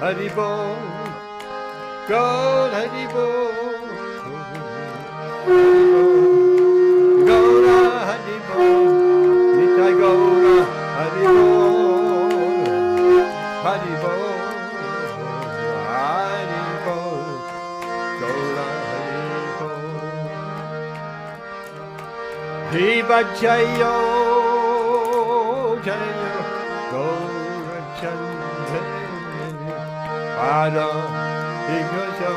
Haribo, Gaur Haribo, Haribo, Gaura Haribo, Nitai Gaura Haribo, Haribo, Haribo, Gaura Haribo. Hiva Jayo, Jayo, Gaura Chandra. Ada Hikasho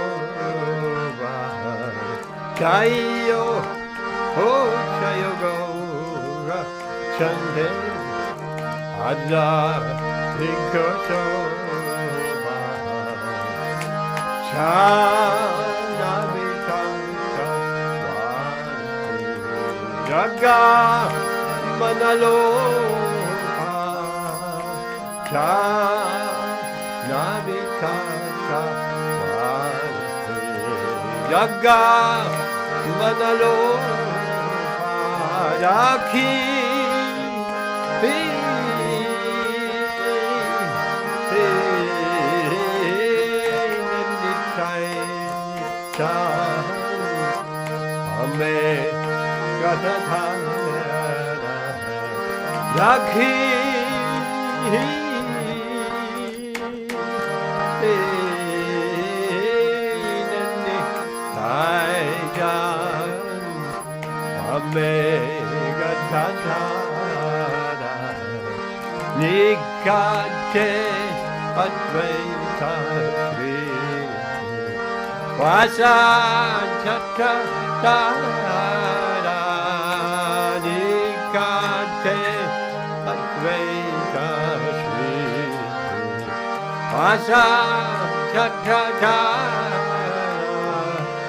Chayo Ho Chayo Gaura Chande Ada Hikasho Chanda Vikanta Jaga Manaloka Nabikaka Jaga Manalo Rakhi Ame Gathana Rakhi Nikate Advaita Sri Vasantaka Tara Nikate Advaita Sri Vasantaka Tara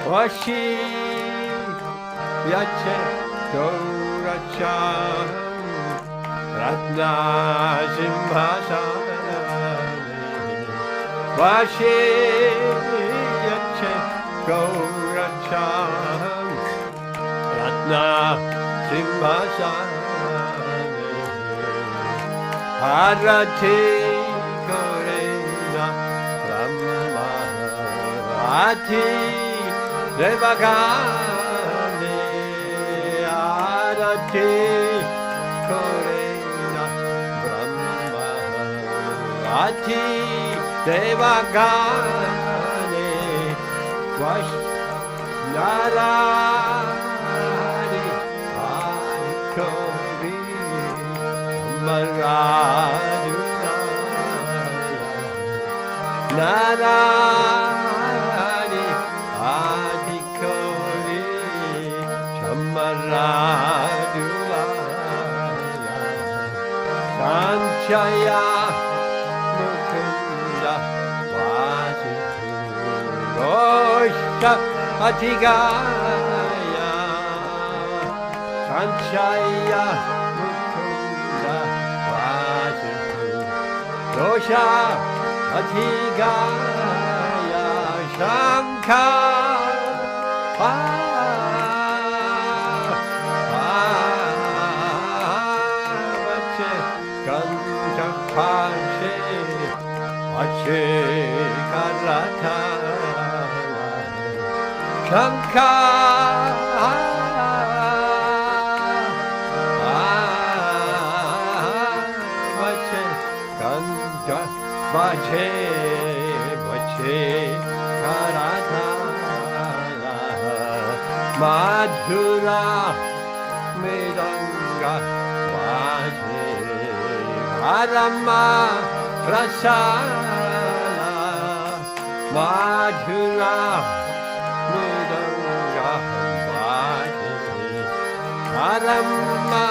Vashi Yache Gaurachan Ratna Simhasani Vashi Yache Gaurachan Ratna Simhasani Harati Gorena Brahma Ati Devagani Harati Gorena Brahma Ati Devagani Vash Narani Adikori Maraduna Narani Adikori Chamaraduna Sanchaya Mukunda Vasitu Gosha Atigaya Sanchaya Mukunda Vasitu Gosha Atigaya Shankara Ache Karata Shankara Vache Kanta Vache Vache Karata Madhura Miranga Vache Karama Prasala Madhura Midanga Vati Karama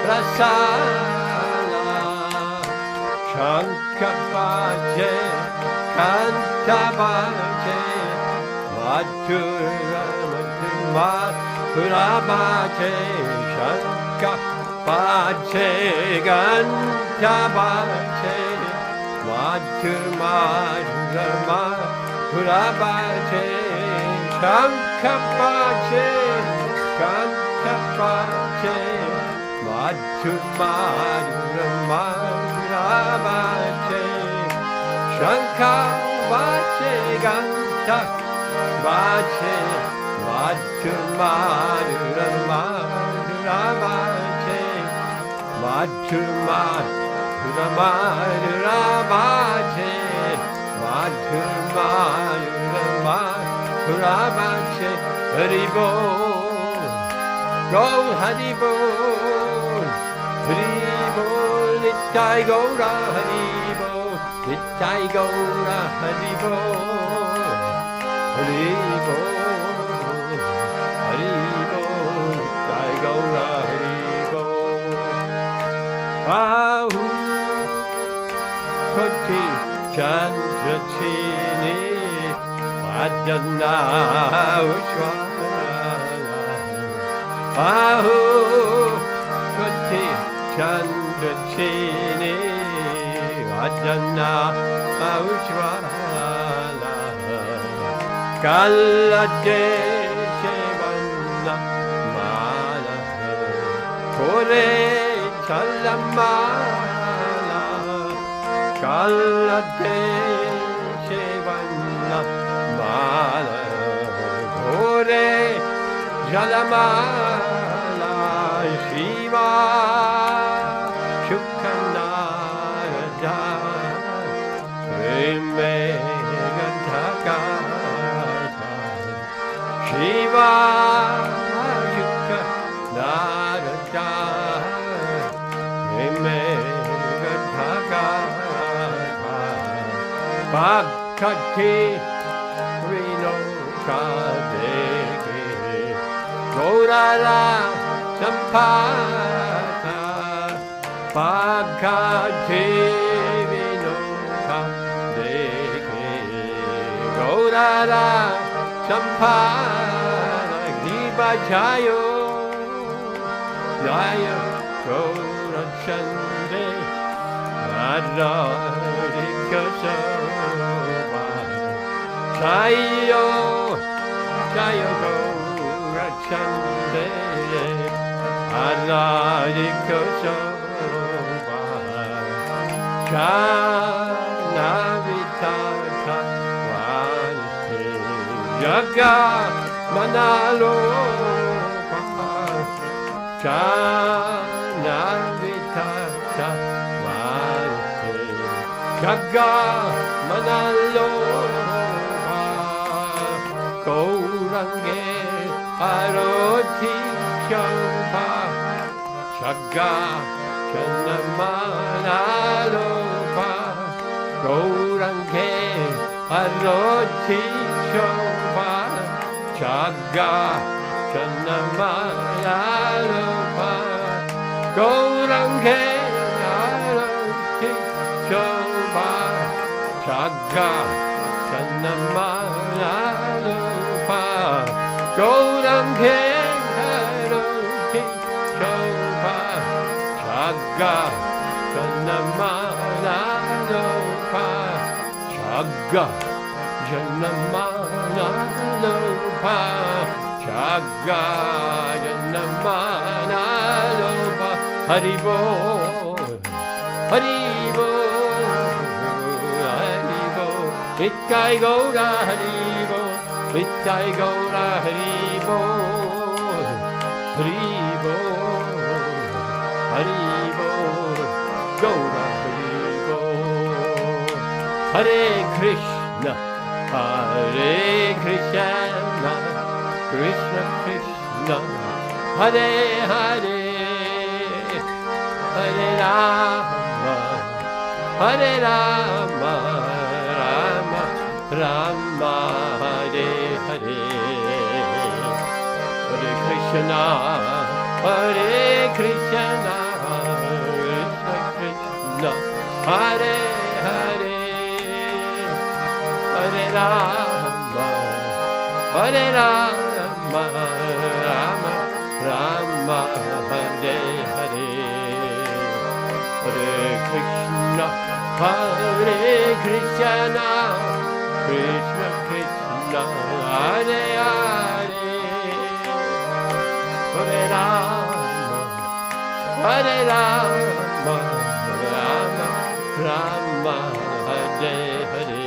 Prasala Shankapate Kantabate Madhura Madhura Bate Shankapate Kantabate Madhurma Purabhache Shankapate Kantapache Madhurma Purabhache Shankapate vache ganta vache vachu madhura madhura vache vachu madhura madhura vache vachu madhura madhura vache Hari Bol go Hari Bol Hari Bol Nitai Gaura Hari Bol Nitai Gaura Hari Bol Hari Bol Hari Bol Nitai Gaura Hari Bol Ahu Koti Chandra Chini Adana Ushwara Ahu Koti Chandra Chini Adana Ushwara Kalate Shevana Mala Kore Chalamala Kalate Shevana Mala Kore Jalamala Shiva Shukhanaraja Remegantaka Shiva Shukhanaraja Remegantaka Bhakti Rino Kadeke Gaurara Sampata Bhakti Rino Kadeke Gaurara Sampata Giba Jayo Jaya Gaura Chande Radharika Soba Jayo Jayo Gaura Chande Radharika Soba Chana Vitaka Vanite Jaga Manalo Chana Vitaka Jaga Manalo Gaurange Aroti Shamba Jaga Chana Manalo Gaurange Aroti Shamba Jaga Chana Manalo Gaurange Aroti Shamba Jaga Chanamalalupa Gaurange Aroti Shobha Jaga Chanamalalupa Jaga Chanamalalupa Jaga Chanamalalupa Hari Bol Hari Bol Hari Bol Nitai Gaura Hari Bol Nitai Gaura Hari Bol Hari Bol Hari Bol Gaura Hari Bol Hare Krishna Krishna Krishna Hare Hare Hare Rama Rama Rama Hare Hare Hare Krishna Krishna Krishna Hare Hare Hare Rama Rama Rama Hare Hare Hare Krishna Krishna Krishna Hare Hare Hare Rama Rama Rama Hare Hare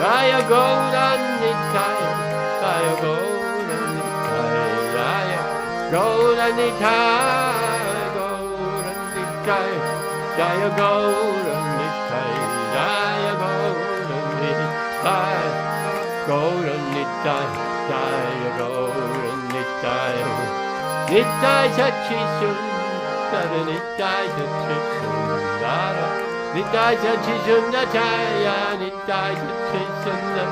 Jaya Gaura Nitaya, Jaya Gaura Nitaya, Gaura Nitaya, Gaura Nitaya, Jaya Gaura Nitaya, Jaya Gaura Nitaya, Gaura Nitaya, Jaya Gaura Nitaya, Nitaya Sachishundara, Nitaya Sachishundara, Nitaya Sachishundataya, Nitaya Sachishundara,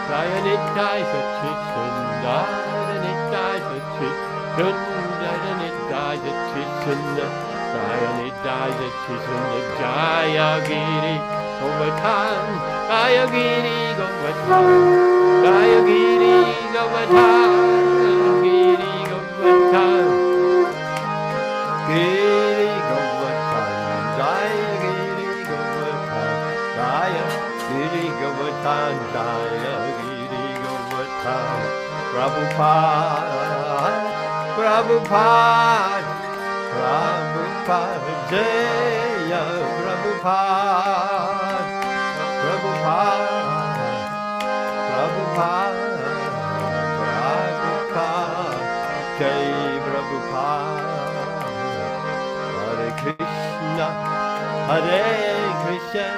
Raya Nitaya Sachishundara, Nitaya Sachishundara, Nitaya Sachishundara, Raya Nitaya Sachishundara, Jaya Giri Govardhan, Jaya Giri Govardhan, Jaya Giri Govardhan, Giri Govardhan, Giri Govardhan, Jaya Giri Govardhan, Jaya Giri Govardhan, Jaya Giri Govardhan, Prabhupada, Prabhupada, Prabhupada, Jaya Prabhupada, Prabhupada, Prabhupada, Prabhupada, Jai Prabhupada. Hare Krishna, Hare Krishna,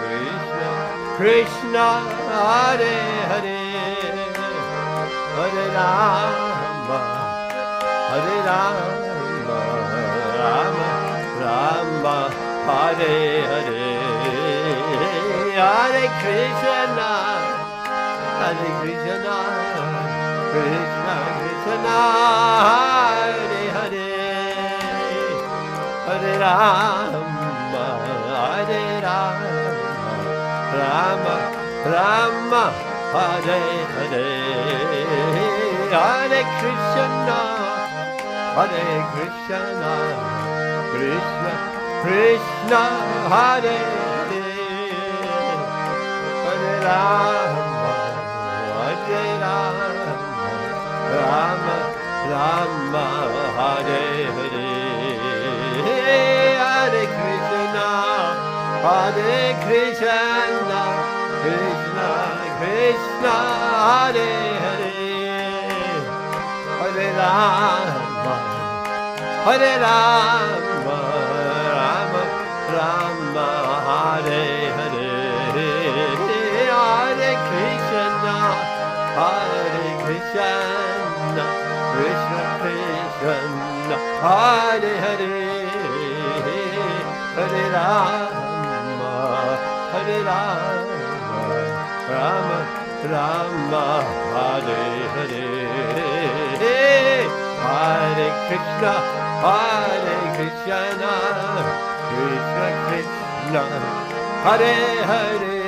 Krishna Krishna, Hare Hare, Hare Rama, Hare Rama, Rama Rama, Hare Hare, Hare Krishna, Hare Krishna, Krishna Krishna, Hare Hare, Hare Rama, Hare Rama, Rama Rama, Hare Hare, Hare Krishna, Hare Krishna, Krishna Krishna, Hare Hare, Hare Rama, Hare Rama, Rama Rama, Hare Hare, Hare Krishna, Hare Krishna, Krishna Krishna, Hare Hare, Hare Rama, Hare Rama, Rama Rama, Hare Hare, Hare Krishna, Hare Krishna, Krishna Krishna, Hare Hare, Hare Rama, Hare Rama, Rama Rama, Hare Hare, Hare Krishna, Hare Krishna, Krishna Krishna, Hare Hare,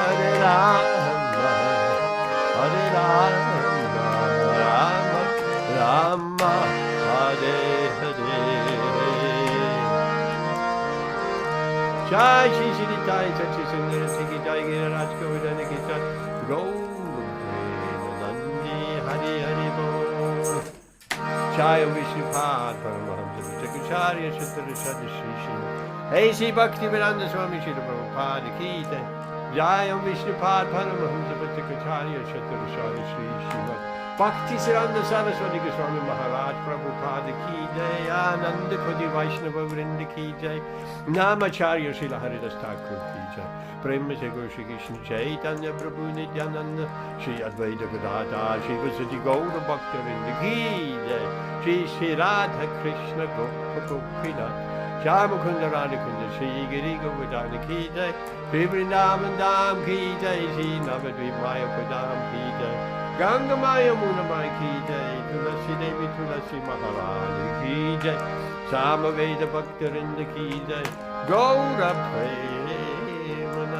Hare Rama, Hare Rama, Rama Rama, Hare Hare. Jai Shri Shri Jai Sachi Sundara Siki Jai Gira Raj Govardhana Ki Jai Gaur Nandi Hari Hari Bol Jai Vishnupad Paramahamsa Vichakacharya Shatara Shadi Shri Shri Hey Shri Bhakti Vedanta Swami Shri Prabhupada Ki Jai Jai Vishnupad Paramahamsa Vichakacharya Shatara Shadi Shri Shri Bhakti Siranda Saraswati Goswami Maharaj Prabhupada Ki Jai Ananda Kodi Vaishnava Vrinda Ki Jai Namacharya Srila Haridas Thakur Ki Jai Prema Se Guru Shri Krishna Chaitanya Prabhu Nityananda Shri Advaita Gadadhar Shri Vasati Gaura Bhakta Vrinda Ki Jai Shri Shri Radha Krishna Gopa Gopinath Shyamukunda Radhakunda Shri Giri Govardhana Ki Jai Shri Vrindavan Dham Ki Jai Shri Navadvip Maya Padam Ki Jai Ganga Maya Munamai Ki Jai Tulasi Devi Tulasi Maharani Ki Jai Samaveda Bhaktarinda Ki Jai Gaura Premanandi.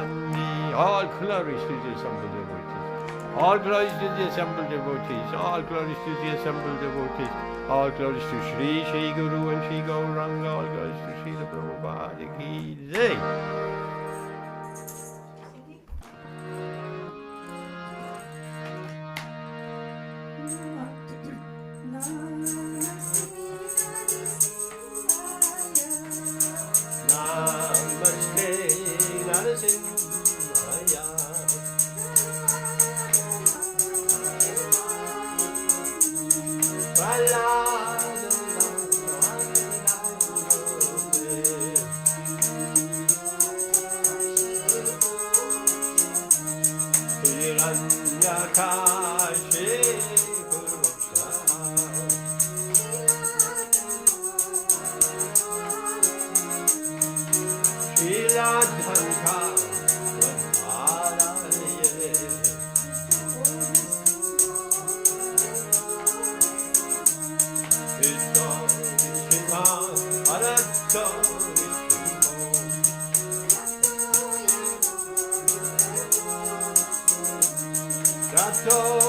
All glories to the assembled devotees. All glories to the assembled devotees. All glories to the assembled devotees. All glories to Shri Shri Guru and Shri Gauranga. All glories to Shri Prabhupada Ki Jai. Namaste Narasimhaya Hiranyakashi Gurubhakta Shiradhanka Brahmalaye Vishno Vishima Arato Rato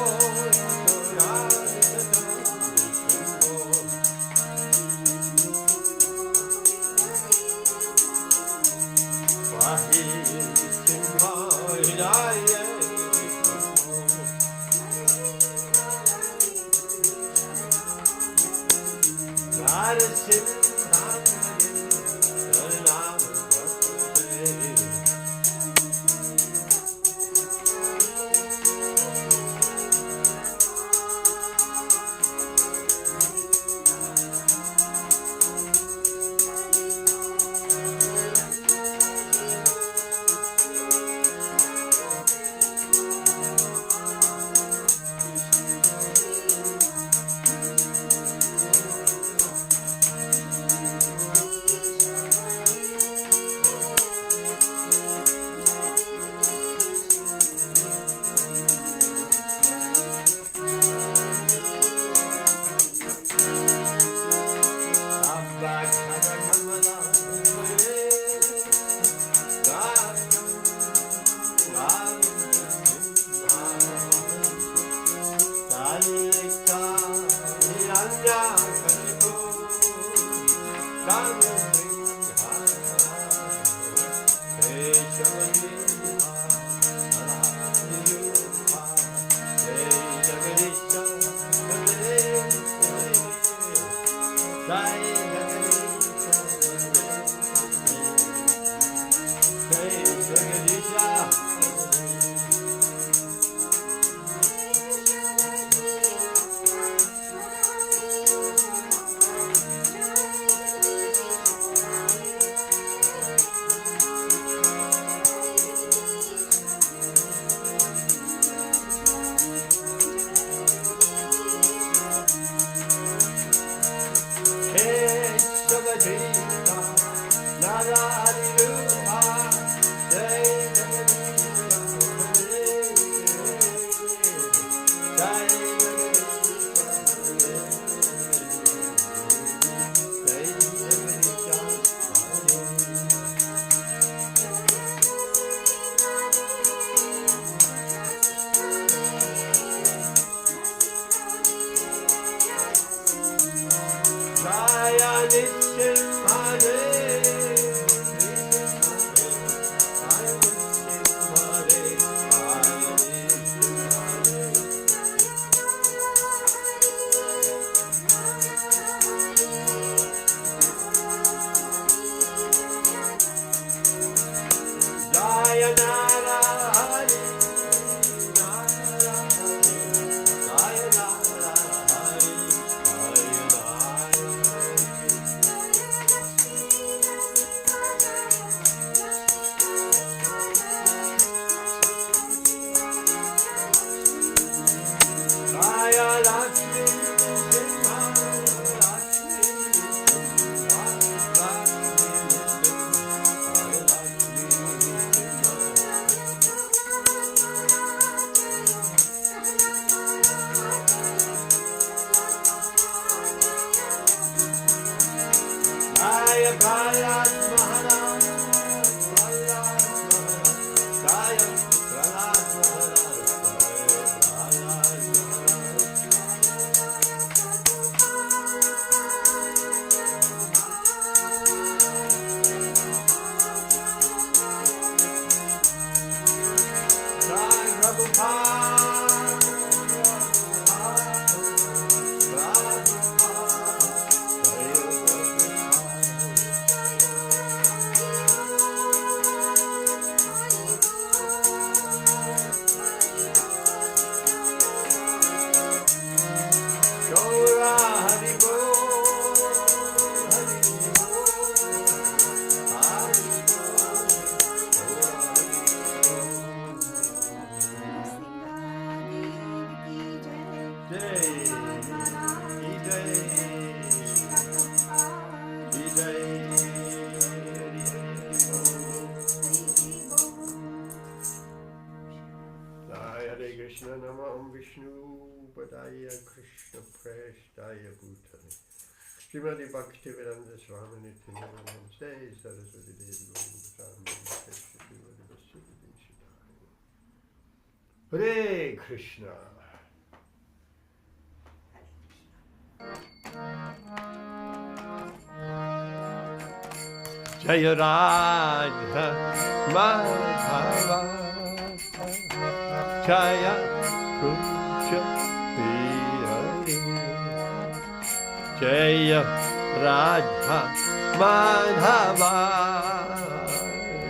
Krishna Namam Vishnu Padaya Krishna Preshtaya Bhutale Srimati Bhakti Vedanta Swami Nityananda Namaste Saraswati Devi Hare Krishna. Jaya Radha Madhava Jaya Kunja Vihari Jaya Radha Madhava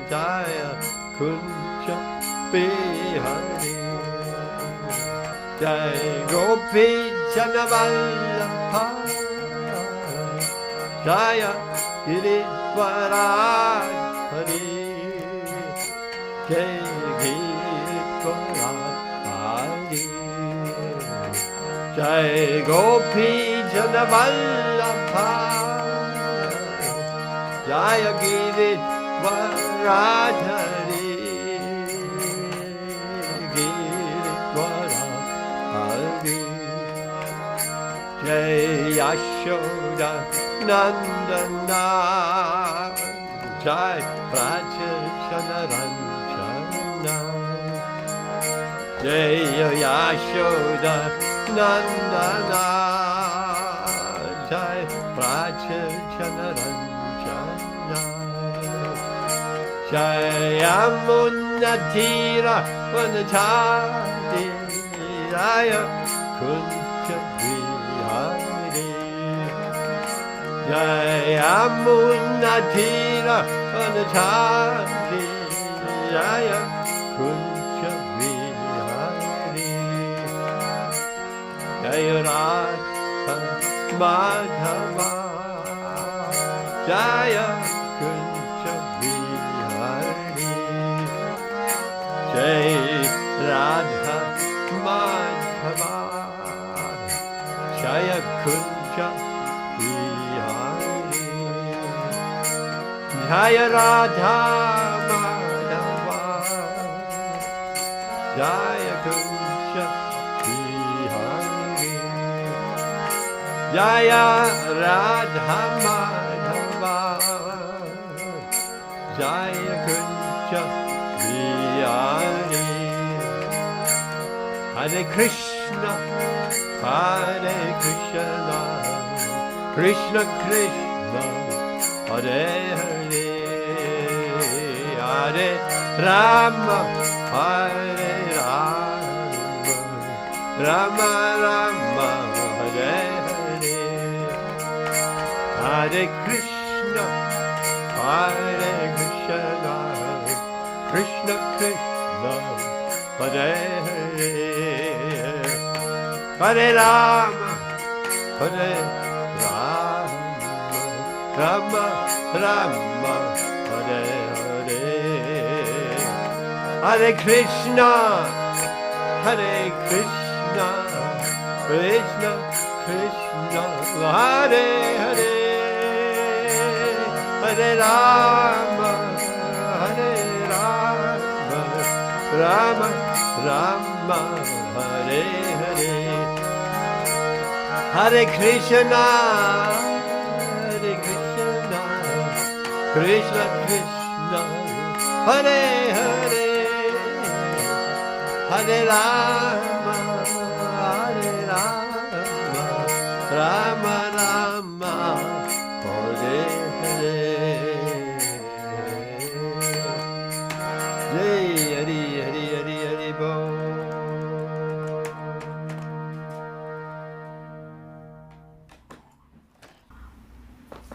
Jaya Kunja Vihari Jaya Gopi Janavallabha Jaya Giridwaraj Hari Jai Giridwaraj Hari Jai Gopi Janavallabha Jaya Giridwaraj Hari Giridwaraj Hari Jai Yashoda Nandana Jai Praja Chanaranjana Jai Yashoda Nandana Jai Praja Chanaranjana Jai Amunatira Vanachadi Jaya Kunja Vihari Jai Amunatira Vanachadi Jaya Kunja Vihari Jaya Radha Madhava Jaya Kunja Vihari Jai Radha Madhava Jaya Kunja Vihari Jaya Radha Madhava Jaya Kunja Vihari Jaya Radha Madhava Jaya Kunja Vihari Hare Krishna Hare Krishna Krishna Krishna Hare Hare Hare Rama Hare Rama Rama Rama Hare Hare Hare Krishna Hare Krishna Krishna Krishna Hare Hare Hare Rama Hare Rama Rama Rama Hare Hare Hare Krishna Hare Krishna Krishna Krishna Hare Hare Hare Rama Hare Rama Rama Rama Hare Hare Hare Krishna Hare Krishna Krishna Krishna Hare Hare Hare Rama Hare Rama Rama Rama Hare Hare Jai Hari Hari Hari Hari Bol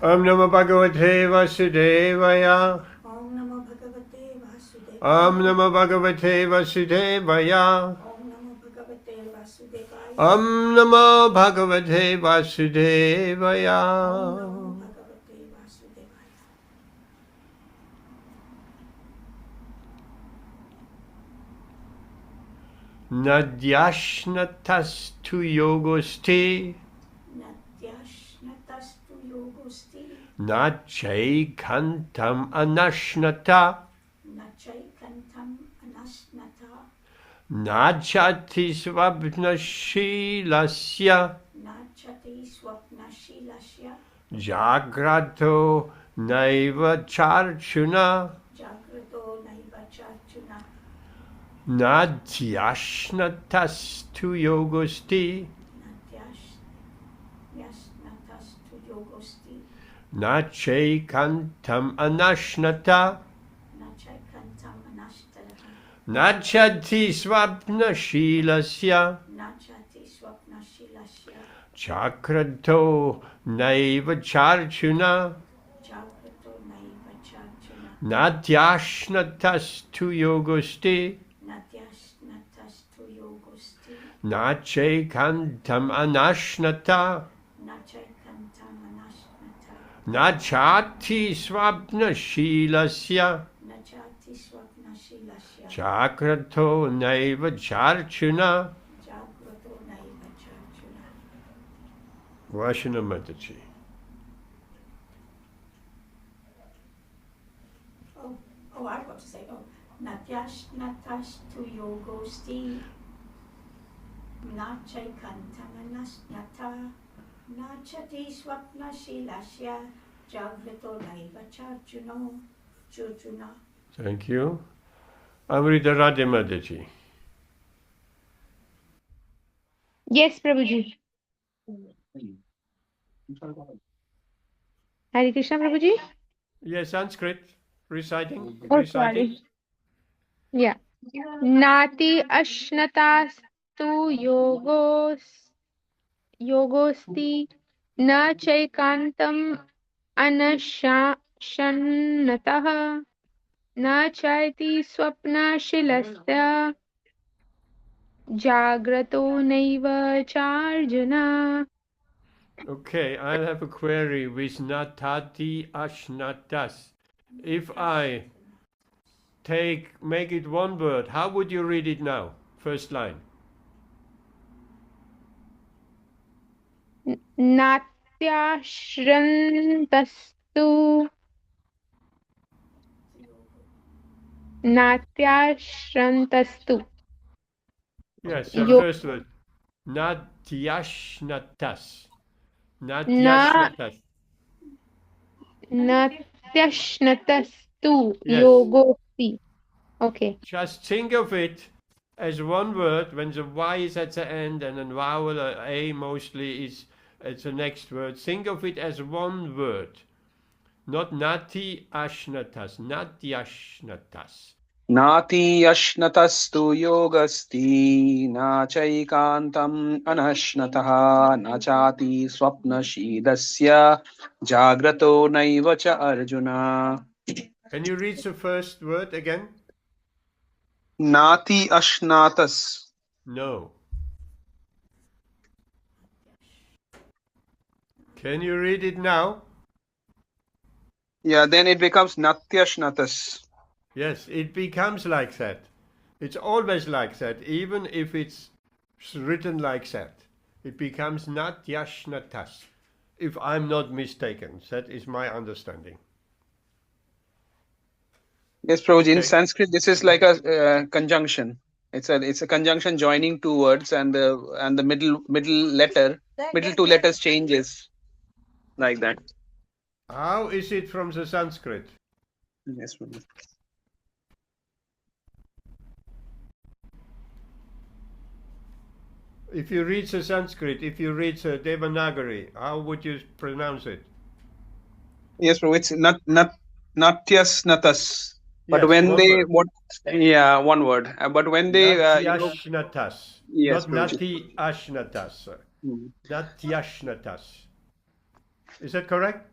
Om Namo Bhagavate Vasudevaya Om Namo Bhagavate Vasudevaya. Om Namo Bhagavate Vasudevaya Om Namo Bhagavate Om Namo Bhagavate Vasudevaya. Vasudevaya Om Namo Bhagavate Vasudevaya. Nadyashnatastu yogosti Natyashnatastu yogosti. Nachaikantam anashnata Nachaikantam anashnata. Nachati swapnashilasya Nachati swapnashilasya jagrato naiva charchuna jagrato naiva charchuna nadyashnatastu yogosti natyashnatastu yogosti nachaikantam anashnata nachaikantam anashtaraha nachati swapnashilasya nachati swapnashilasya chakrato naiva charchuna jagrato naiva charchuna nadyashnatastu yogosti natyashnatastu yogosti nachaikantam anashnata nachaikantam anashnata nachati swapnashilasya nachati swapnashilasya chakrato naiva charchuna. jagrato naiva charchuna. Vashana Mataji. Oh, I've got to say, natyashnatastu yogosti nachaikantamanasnata nachati swapnashilasya jagrato naiva charchuna. Thank you. Amrita Radhe Mataji. Yes, Prabhuji. Hare Krishna, Prabhuji. Yes, Sanskrit. Reciting. Oh, Reciting. sorry. Yeah. Nati ashnatas tu yogosti na chaikantam anashannatah na chaiti swapna jagrato naiva charjuna. Okay, I'll have a query with natati ashnatas. If I make it one word, how would you read it now? First line. Natyashrantastu Natyashrantastu. Yes, the Yo first word. Natyashnatas. na Natyashnatas. Natyashnatastu Yes. yogosti. Okay. Just think of it as one word when the Y is at the end and then vowel A mostly is at the next word. Think of it as one word. Not nati ashnatas, natyashnatas. Nati ashnatastu yogasti nachaikantam anashnataha nachati swapnashidasya jagrato naiva cha arjuna. Can you read the first word again? Nati ashnatas. No. Can you read it now? Yeah, then it becomes natyashnatas. Yes, it becomes like that. It's always like that, even if it's written like that. It becomes natyashnatas, if I'm not mistaken. That is my understanding. Yes, Prabhuji, in Okay. Sanskrit this is like a conjunction. It's a conjunction joining two words, and the middle two letters changes like that. How is it from the Sanskrit? Yes, Prabhuji. If you read the Sanskrit, if you read the Devanagari, how would you pronounce it? Yes, Prabhu, it's natyas natas. But Yes, when one they word. one word. But when they Natyashnatas, yes, not Prabhuji. nati ashnatas. Hmm. Natyashnatas. Is that correct?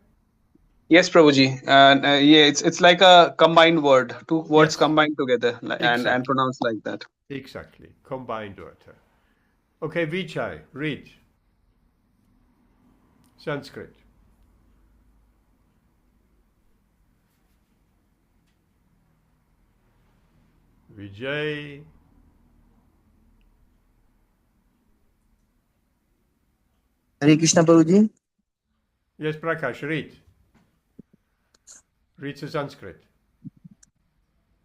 Yes, Prabhuji. Yeah, it's like a combined word. Two words Yes. combined together and Exactly. pronounced like that. Exactly. Combined word. Okay, Vichai, read. Sanskrit. Vijay. Hare Krishna Prabhuji. Yes, Prakash, read. Read the Sanskrit.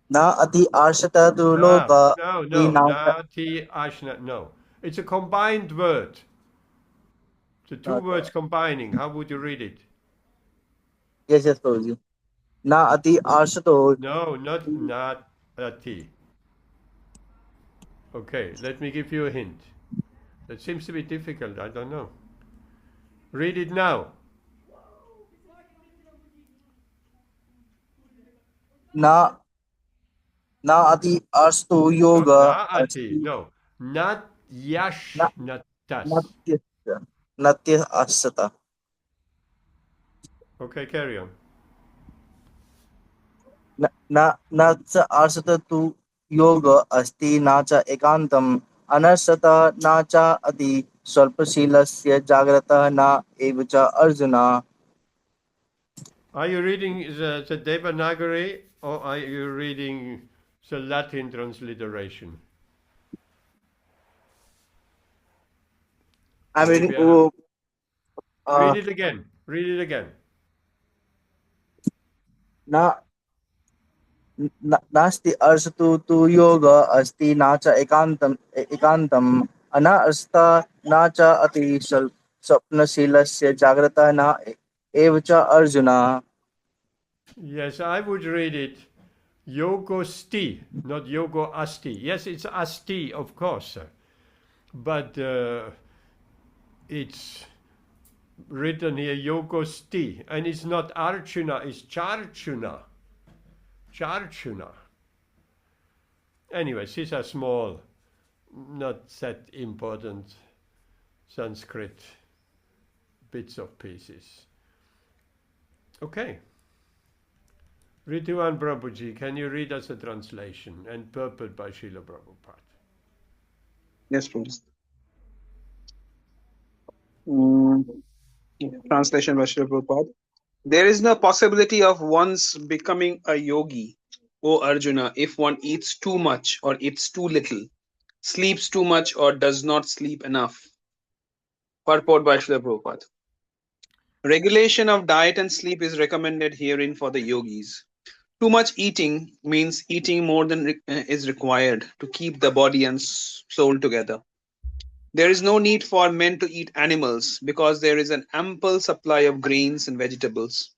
Na ati arshata tu No, loka no, asti no. na cha Nati ashna. No. It's a combined word. The two words combining. How would you read it? Yes, yes, Prabhuji. Na ati arshato. No, not ati. Okay, let me give you a hint. That seems to be difficult. I don't know. Read it now. Na na ati arshto Not yoga naati. asti No. Not na yash, not tas. natya natya arshata. Okay, carry on. न च आर्षत तु योग अस्ति न च एकान्तम् अनर्षत न च अति स्वल्पशीलस्य जाग्रतः न एव च Arjun. Are you reading the Devanagari or are you reading the Latin transliteration? I'm reading. Maybe I have. Uh, Read it again. Read it again. न नास्ति अर्षतु तु योग अस्ति न च एकान्तम् अनर्षत न च अति स्वप्नशीलस्य जाग्रतः न एव च Arjun. Yes, I would read it yogosti, not yogo asti. Yes, it's asti, of course, but it's written here yogosti, and it's not Arjuna, it's Charchuna. Charchuna. Anyways, these are small, not that important Sanskrit bits of pieces. Okay. Rituan Prabhuji, can you read us a translation and purport by Srila Prabhupada? Yes, please. Translation by Srila Prabhupada. There is no possibility of one's becoming a yogi, O Arjuna, if one eats too much or eats too little, sleeps too much or does not sleep enough. Purport by Srila Prabhupada. Regulation of diet and sleep is recommended herein for the yogis. Too much eating means eating more than is required to keep the body and soul together. There is no need for men to eat animals because there is an ample supply of grains and vegetables,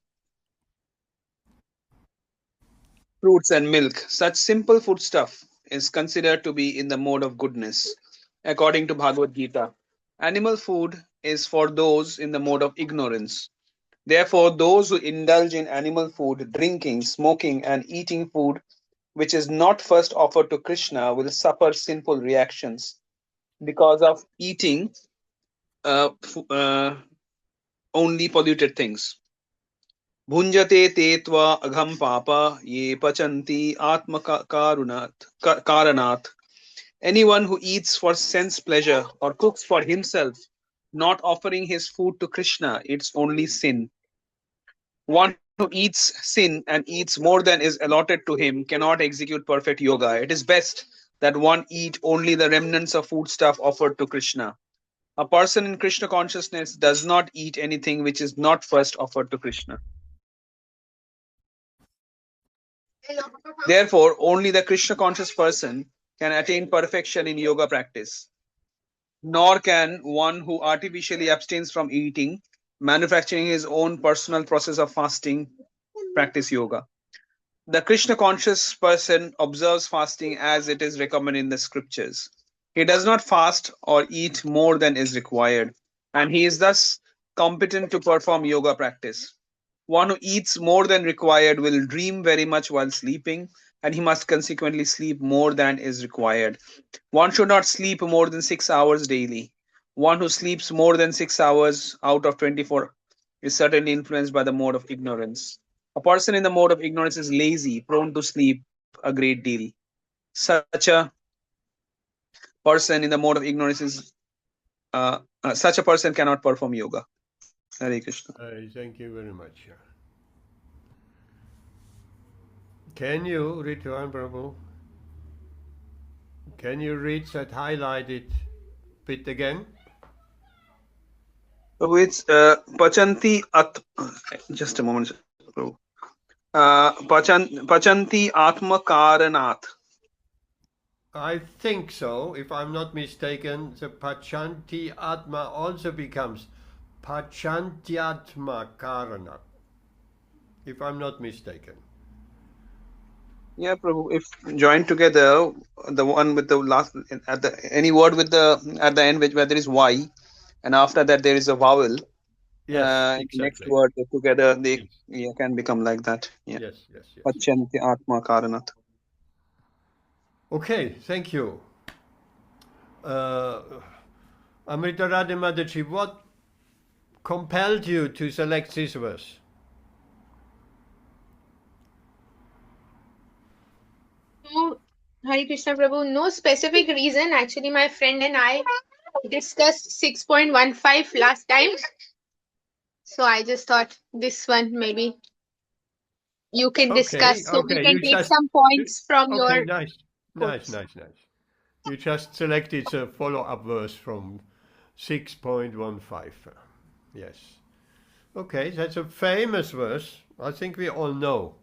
fruits and milk. Such simple foodstuff is considered to be in the mode of goodness, according to Bhagavad Gita. Animal food is for those in the mode of ignorance. Therefore, those who indulge in animal food, drinking, smoking, and eating food which is not first offered to Krishna will suffer sinful reactions because of eating only polluted things. Bhunjate te tva agham papa ye pachanti atma karanat. Anyone who eats for sense pleasure or cooks for himself, not offering his food to Krishna, eats only sin. One who eats sin and eats more than is allotted to him cannot execute perfect yoga. It is best that one eat only the remnants of foodstuff offered to Krishna. A person in Krishna consciousness does not eat anything which is not first offered to Krishna. Therefore, only the Krishna conscious person can attain perfection in yoga practice. Nor can one who artificially abstains from eating, manufacturing his own personal process of fasting, practice yoga. The Krishna conscious person observes fasting as it is recommended in the scriptures. He does not fast or eat more than is required, and he is thus competent to perform yoga practice. One who eats more than required will dream very much while sleeping, and he must consequently sleep more than is required. One should not sleep more than 6 hours daily. One who sleeps more than 6 hours out of 24 is certainly influenced by the mode of ignorance. A person in the mode of ignorance is lazy, prone to sleep a great deal. Such a person in the mode of ignorance is such a person cannot perform yoga. Hare Krishna. Thank you very much. Can you, Rituan Prabhu, can you read that highlighted bit again? Which Pachanti at just a moment. Pachanti Atma Karanat. I think so. If I'm not mistaken, the Pachanti Atma also becomes Pachantyatma Karana. If I'm not mistaken. Yeah, Prabhu. If joined together, the one with the last at the any word with the at the end where there is Y, and after that there is a vowel. Yes, Next exactly. word together they Yes, can become like that. Yeah. yes, yes, yes. Pachanti Atma Karanat. Okay, thank you. Amrita Radha Mataji, what compelled you to select this verse? No, Hare Krishna Prabhu, no specific reason. Actually, my friend and I discussed 6.15 last time. So I just thought this one maybe you can Okay, discuss so we okay, can you take just, some points from okay, your nice, nice, quotes. nice, nice. You just selected a follow-up verse from 6.15. Yes. Okay, that's a famous verse. I think we all know.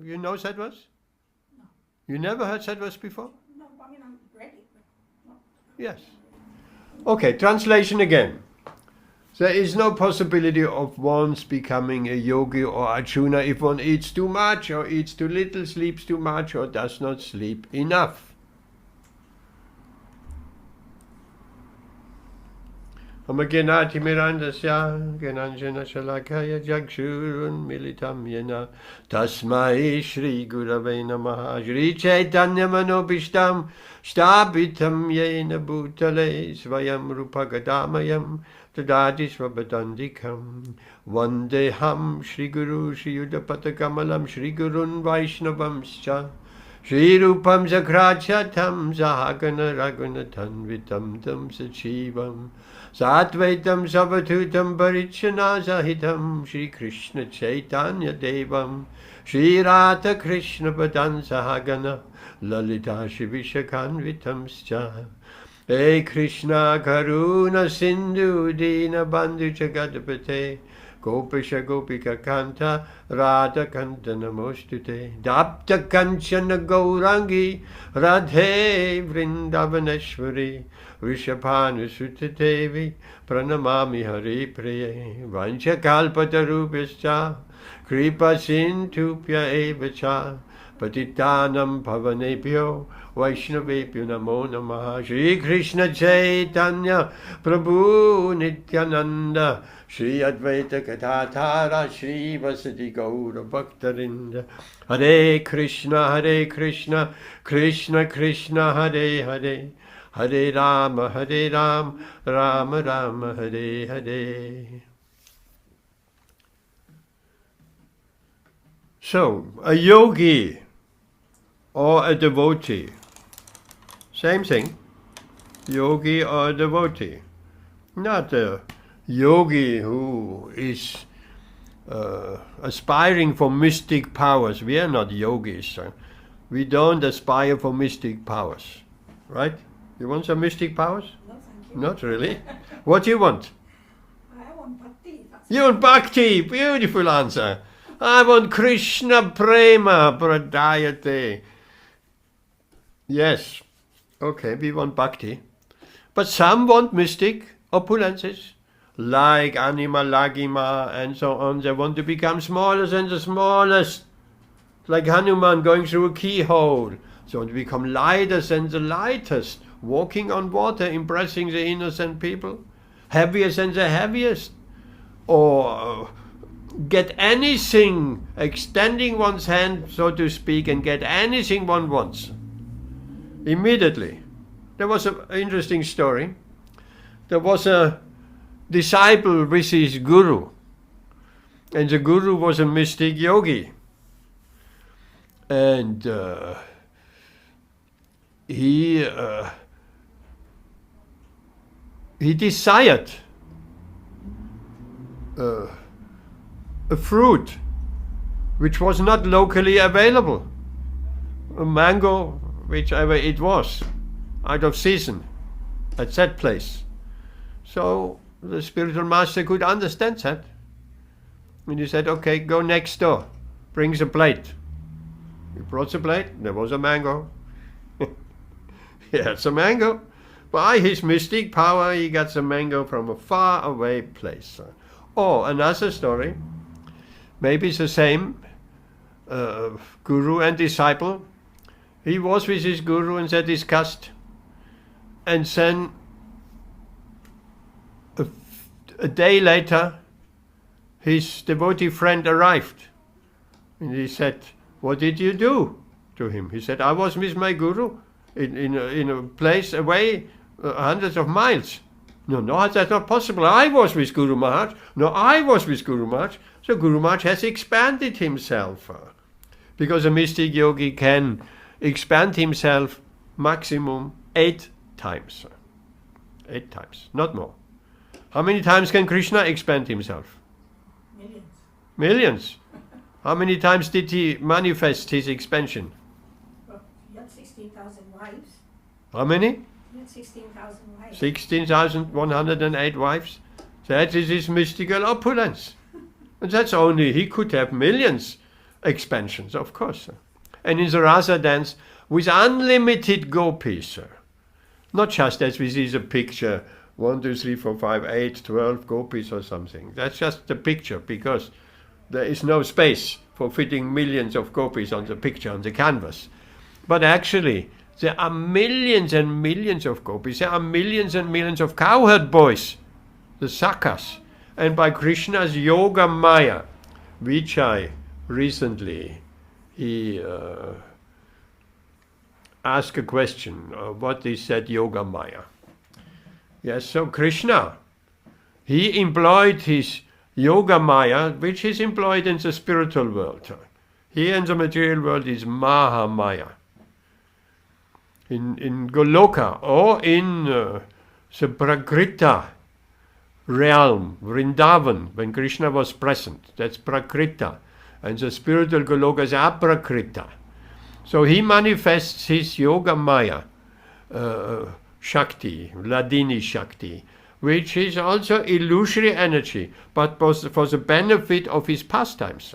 You know that verse? No. You never heard that verse before? No, I mean, I'm ready, but not. Yes. Okay, translation again. There is no possibility of one's becoming a yogi or Arjuna if one eats too much or eats too little, sleeps too much or does not sleep enough. Amagenati mirandasya genanjana shalakaya jakshurun militam yena tasmai shri gurave namaha shri chaitanya manobishtam shtabitam yena bhutale svayam rupa gadamayam tadati svabadandikam vandeham shri guru shri yudapatagamalam shri gurun vaishnavamscha Shri Rupam Zagrachatam Zahagana Raghunathan Vitam Tam Sachivam Satvaitam Savatutam Parichana Sahitam Shri Krishna Chaitanya Devam Shri Radha Krishna Padan Sahagana Lalita Shivishakan Vitamscha Hey Krishna Karuna Sindhu Dina Bandhu Jagadapate Gopisha Gopika Kanta Radha Kanta Namostute Dapta Kanchana Gaurangi Radhe Vrindavaneshwari Rishabhanu Sutadevi Pranamami Hari Priye Vancha Kalpatarubhascha Kripa Sintupya Evacha Patitanam Pavanebhyo Vaishnavebhyo Namo Namaha Shri Krishna Chaitanya Prabhu Nityananda Shri Advaita Gadadhara Shri Vasadi Gaura Bhaktarinda Hare Krishna Krishna Krishna Hare Hare Hare Ram Rama Rama Hare Hare. So, a yogi or a devotee, same thing, yogi or a devotee, not a yogi who is aspiring for mystic powers. We are not yogis. We don't aspire for mystic powers, right? You want some mystic powers? No, thank you. Not really. What do you want? I want bhakti. That's You want bhakti. Beautiful answer. I want Krishna Prema Pradayate. Yes. Okay, we want bhakti. But some want mystic opulences, like Anima Lagima and so on. They want to become smaller than the smallest, like Hanuman going through a keyhole. They want to become lighter than the lightest, walking on water, impressing the innocent people, heavier than the heaviest, or get anything, extending one's hand, so to speak, and get anything one wants immediately. There was an interesting story. There was a disciple with his guru, and the guru was a mystic yogi, and he desired a fruit which was not locally available, a mango, whichever it was, out of season at that place. So the spiritual master could understand that, and he said, okay, go next door brings a plate. He brought the plate, there was a mango. He had some mango. By his mystic power, he got the mango from a far away place. Or another story, maybe it's the same, guru and disciple. He was with his guru and they discussed. And then a day later, his devotee friend arrived. And he said, "What did you do?" to him. He said, "I was with my guru in a place away hundreds of miles." No, that's not possible. I was with Guru Maharaj. No, I was with Guru Maharaj. So Guru Maharaj has expanded himself. Because a mystic yogi can expand himself maximum 8 times. 8 times, not more. How many times can Krishna expand himself? Millions. Millions. How many times did he manifest his expansion? Well, he had 16,000 wives. How many? He had 16,000 wives. 16,108 wives. That is his mystical opulence. And that's only, he could have millions expansions, of course. And in the rasa dance, with unlimited gopis, not just as we see the picture, 1, 2, 3, 4, 5, 8, 12 gopis or something. That's just the picture, because there is no space for fitting millions of gopis on the picture, on the canvas. But actually, there are millions and millions of gopis. There are millions and millions of cowherd boys, the sakas. And by Krishna's yoga maya, which I recently, he asked a question, what is that yoga maya? Yes, so Krishna, he employed his yoga maya, which is employed in the spiritual world. Here in the material world is Maha Maya. In Goloka or in the Prakrita realm, Vrindavan, when Krishna was present, that's Prakrita. And the spiritual Goloka is Aprakrita. So he manifests his yoga maya, Shakti, Ladini Shakti, which is also illusory energy, but for the benefit of his pastimes.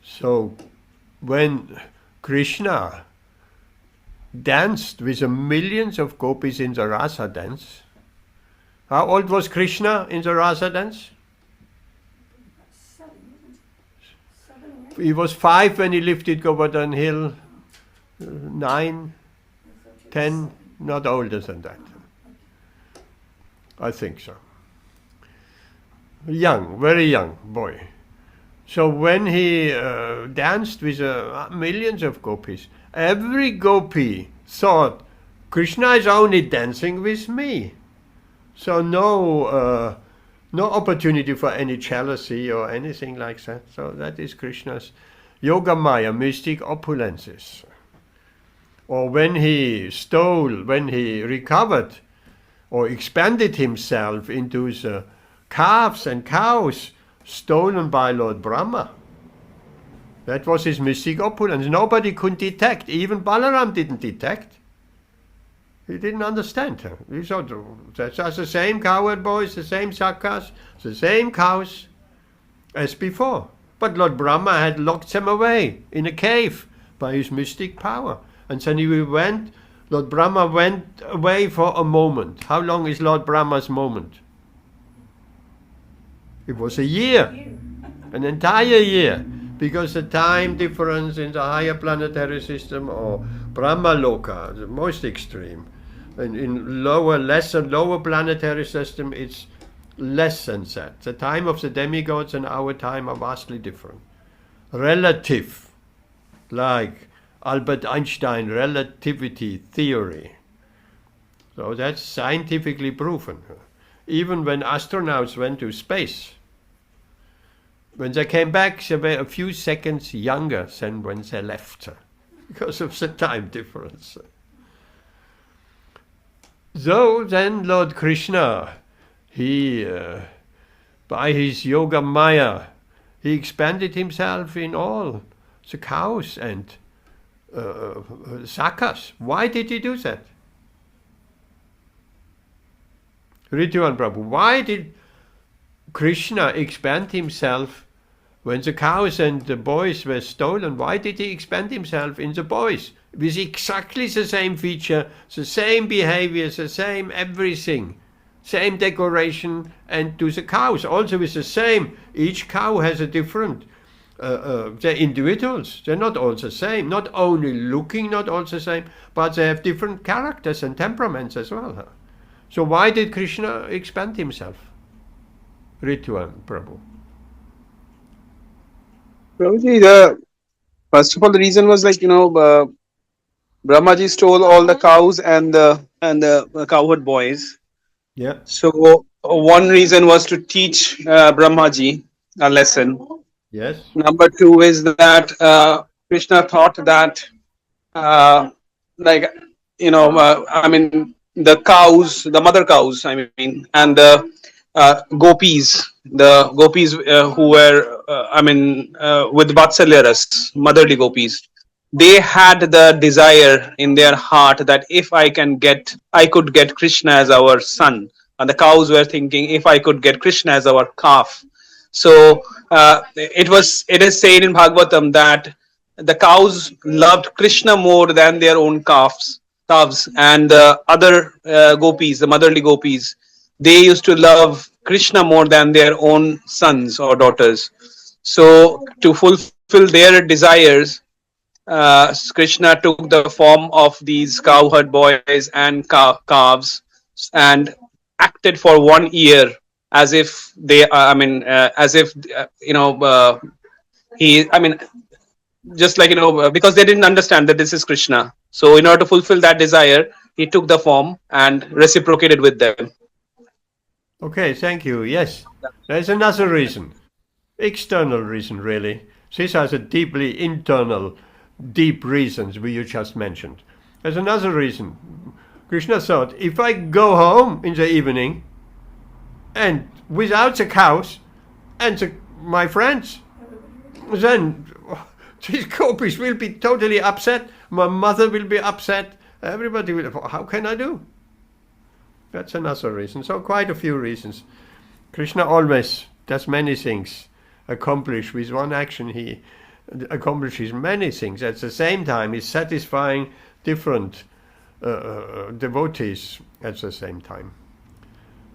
So when Krishna danced with the millions of gopis in the rasa dance, how old was Krishna in the rasa dance? 7, isn't it? 7 or 8. He was 5 when he lifted Govardhan Hill, 9, 10, not older than that. I think so. Young, very young boy. So when he danced with millions of gopis, every gopi thought, Krishna is only dancing with me. So no opportunity for any jealousy or anything like that. So that is Krishna's yoga maya, mystic opulences. Or when he recovered or expanded himself into the calves and cows stolen by Lord Brahma. That was his mystic opulence. Nobody could detect. Even Balaram didn't detect. He didn't understand. He thought, that's the same cowherd boys, the same sakas, the same cows as before. But Lord Brahma had locked them away in a cave by his mystic power. And then Lord Brahma went away for a moment. How long is Lord Brahma's moment? It was a year, an entire year, because the time difference in the higher planetary system or Brahma Loka, the most extreme, and in lower planetary system, it's less than that. The time of the demigods and our time are vastly different. Relative, like Albert Einstein relativity theory. So that's scientifically proven. Even when astronauts went to space, when they came back, they were a few seconds younger than when they left, because of the time difference. So then Lord Krishna, he, by his yoga maya, he expanded himself in all the cows and sakas. Why did he do that? Rituan Prabhu, why did Krishna expand himself When the cows and the boys were stolen, why did he expand himself in the boys? With exactly the same feature, the same behavior, the same everything, same decoration, and to the cows also with the same. Each cow has a different. They're individuals. They're not all the same. Not only looking not all the same, but they have different characters and temperaments as well. So why did Krishna expand himself? Ritwan Prabhu. Prabhuji, first of all, the reason was like, Brahmaji stole all the cows and the cowherd boys. Yeah. So one reason was to teach Brahmaji a lesson. Yes. Number two is that Krishna thought that, the cows, the mother cows, and the gopis who were, with Vatsalyaras, motherly gopis, they had the desire in their heart that if I could get Krishna as our son. And the cows were thinking, if I could get Krishna as our calf. So it is said in Bhagavatam that the cows loved Krishna more than their own calves, and the other gopis, the motherly gopis, they used to love Krishna more than their own sons or daughters. So to fulfill their desires, Krishna took the form of these cowherd boys and calves and acted for 1 year as if they, just like, because they didn't understand that this is Krishna. So in order to fulfill that desire, he took the form and reciprocated with them. Okay, thank you. Yes, there's another reason. External reason, really. This has a deeply internal, deep reasons you just mentioned. There's another reason. Krishna thought, if I go home in the evening and without the cows and my friends, then these gopis will be totally upset. My mother will be upset. Everybody will. How can I do? That's another reason. So quite a few reasons. Krishna always does many things. Accomplish with one action. He accomplishes many things. At the same time, he's satisfying different devotees at the same time.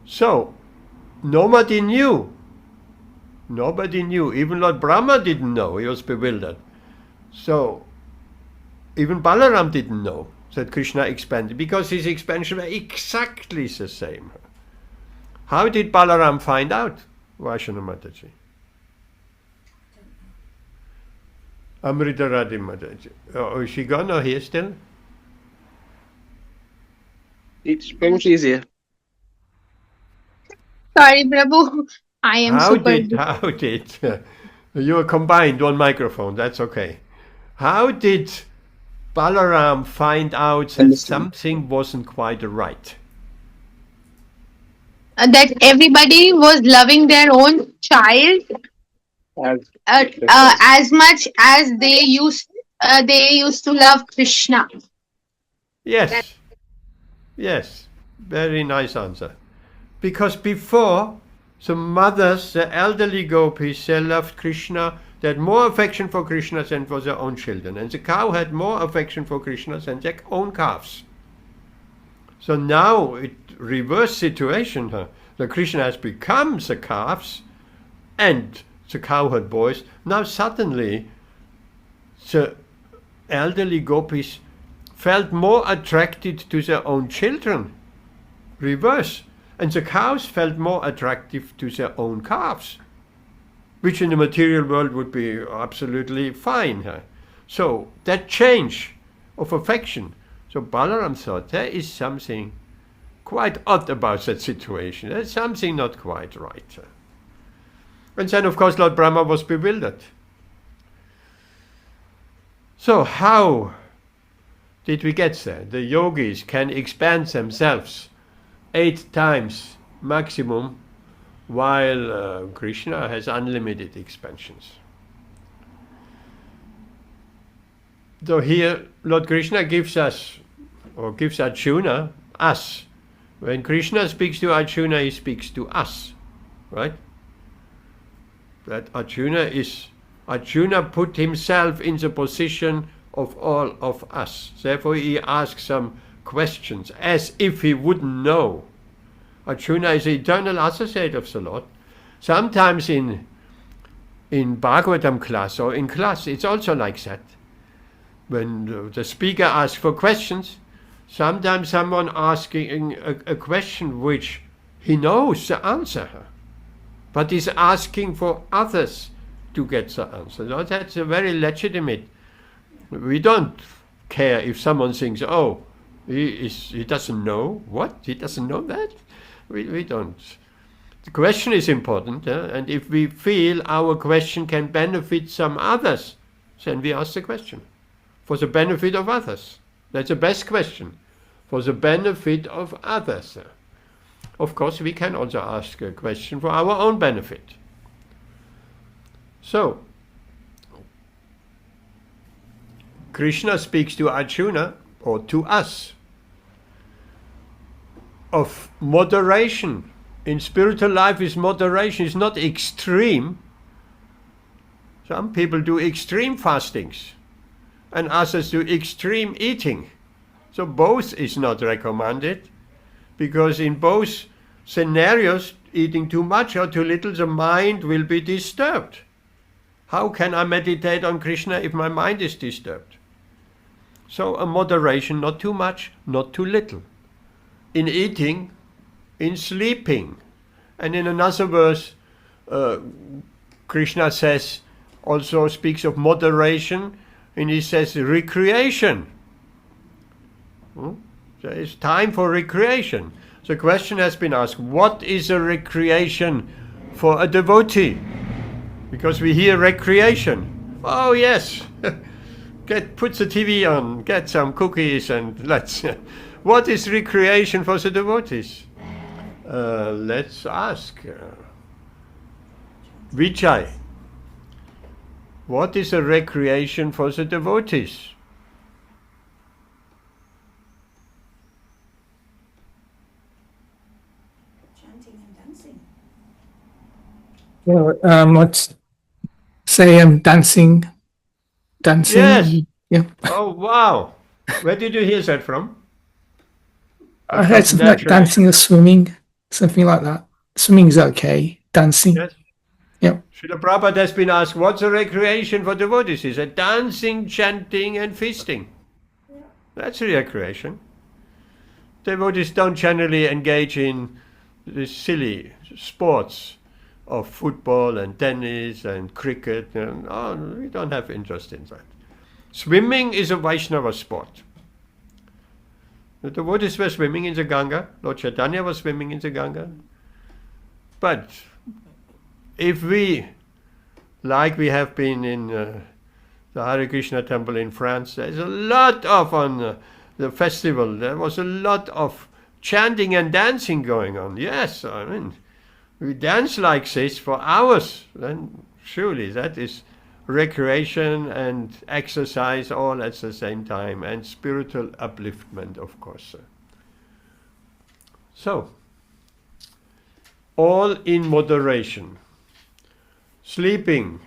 So nobody knew. Nobody knew. Even Lord Brahma didn't know. He was bewildered. So even Balaram didn't know that Krishna expanded, because his expansion were exactly the same. How did Balaram find out? Vaishana Mataji. Amrita Radhi Mataji. Oh, is she gone or here still? It's very much easier. Sorry, Prabhu. I am How super. did you were combined one microphone, that's okay. How did Balaram find out that something wasn't quite right? That everybody was loving their own child as much as they used to love Krishna. Yes. Yes. Very nice answer. Because before, the mothers, the elderly gopis, they loved Krishna. They had more affection for Krishna than for their own children. And the cow had more affection for Krishna than their own calves. So now it reverse situation. The Krishna has become the calves and the cowherd boys. Now suddenly the elderly gopis felt more attracted to their own children. Reverse. And the cows felt more attractive to their own calves, which in the material world would be absolutely fine. So that change of affection. So Balaram thought there is something quite odd about that situation. There's something not quite right. And then, of course, Lord Brahma was bewildered. So how did we get there? The yogis can expand themselves 8 times maximum, while Krishna has unlimited expansions. So here Lord Krishna gives us, or gives Arjuna, us. When Krishna speaks to Arjuna, he speaks to us, right? that Arjuna put himself in the position of all of us. Therefore he asks some questions as if he wouldn't know. Arjuna is the eternal associate of the Lord. Sometimes in Bhagavatam class or in class it's also like that. When the speaker asks for questions, sometimes someone asking a question which he knows the answer, but is asking for others to get the answer. So that's a very legitimate. We don't care if someone thinks, oh, he doesn't know. What? He doesn't know that? We don't. The question is important, and if we feel our question can benefit some others, then we ask the question. For the benefit of others. That's the best question. For the benefit of others. Of course, we can also ask a question for our own benefit. So, Krishna speaks to Arjuna, or to us, of moderation. In spiritual life is moderation, it's not extreme. Some people do extreme fastings, and others do extreme eating. So both is not recommended, because in both scenarios, eating too much or too little, the mind will be disturbed. How can I meditate on Krishna if my mind is disturbed? So a moderation, not too much, not too little. In eating, in sleeping. And in another verse, Krishna says, also speaks of moderation, and he says recreation. There is time for recreation. The question has been asked, what is a recreation for a devotee? Because we hear recreation. Oh yes, put the TV on, get some cookies and let's... What is recreation for the devotees? Let's ask. Vijay, what is a recreation for the devotees? Chanting and dancing. Well, let's say dancing. Yes. Yeah. Oh wow! Where did you hear that from? I heard something like dancing or swimming, something like that. Swimming's okay. Dancing. Yes. Yeah. Srila Prabhupada has been asked, what's a recreation for devotees? He said, dancing, chanting, and feasting. That's recreation. Devotees don't generally engage in these silly sports of football and tennis and cricket. And, we don't have interest in that. Swimming is a Vaishnava sport. The devotees were swimming in the Ganga. Lord Chaitanya was swimming in the Ganga. But if we, like we have been in the Hare Krishna temple in France, there's a lot of, on the festival, there was a lot of chanting and dancing going on. Yes, I mean, we dance like this for hours, then surely that is recreation and exercise all at the same time, and spiritual upliftment, of course. So, all in moderation. Sleeping,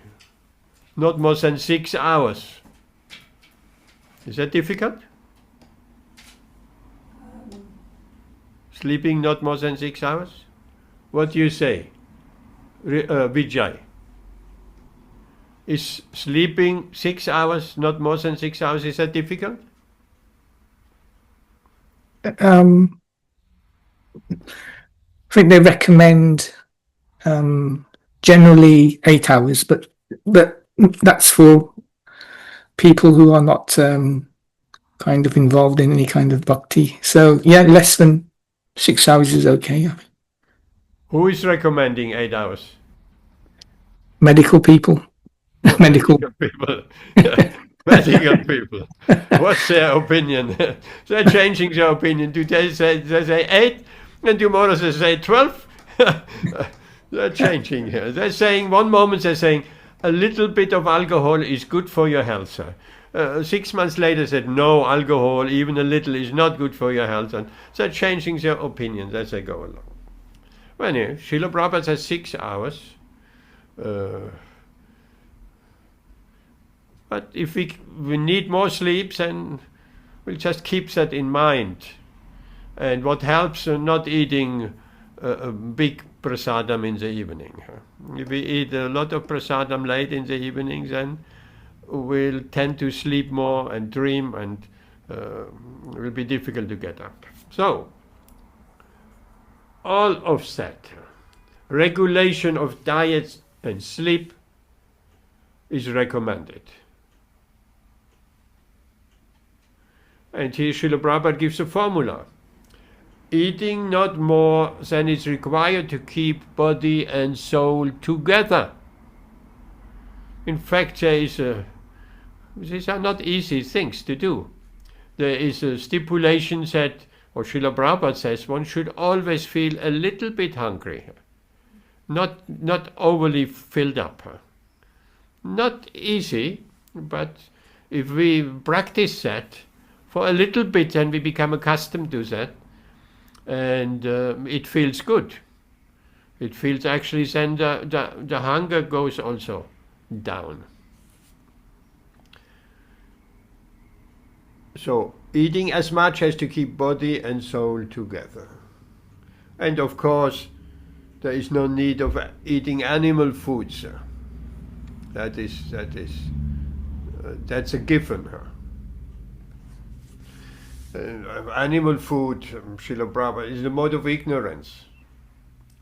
not more than 6 hours. Is that difficult? Sleeping not more than 6 hours? What do you say, Vijay? Is sleeping 6 hours, not more than 6 hours, is that difficult? I think they recommend generally 8 hours, but that's for people who are not kind of involved in any kind of bhakti. So yeah, less than 6 hours is okay. Who is recommending 8 hours? Medical people. Medical people. Medical people. What's their opinion? They're changing their opinion. Today they say 8, and tomorrow they say 12. They're changing here. They're saying, one moment they're saying, a little bit of alcohol is good for your health, sir. 6 months later said, no, alcohol, even a little, is not good for your health. And they're changing their opinions as they go along. Well, anyway, Srila Prabhupada says 6 hours. But if we need more sleep, then we'll just keep that in mind. And what helps, not eating a big prasadam in the evening. If we eat a lot of prasadam late in the evening, then we'll tend to sleep more and dream, and it will be difficult to get up. So, all of that, regulation of diet and sleep is recommended. And here Srila Prabhupada gives a formula. Eating not more than is required to keep body and soul together. In fact, these are not easy things to do. There is a stipulation that, or Srila Prabhupada says, one should always feel a little bit hungry, not overly filled up. Not easy, but if we practice that for a little bit, then we become accustomed to that, and it feels good. It feels actually then the hunger goes also down. So, eating as much as to keep body and soul together. And of course, there is no need of eating animal foods. That's a given. Animal food, Srila Prabhupada, is the mode of ignorance.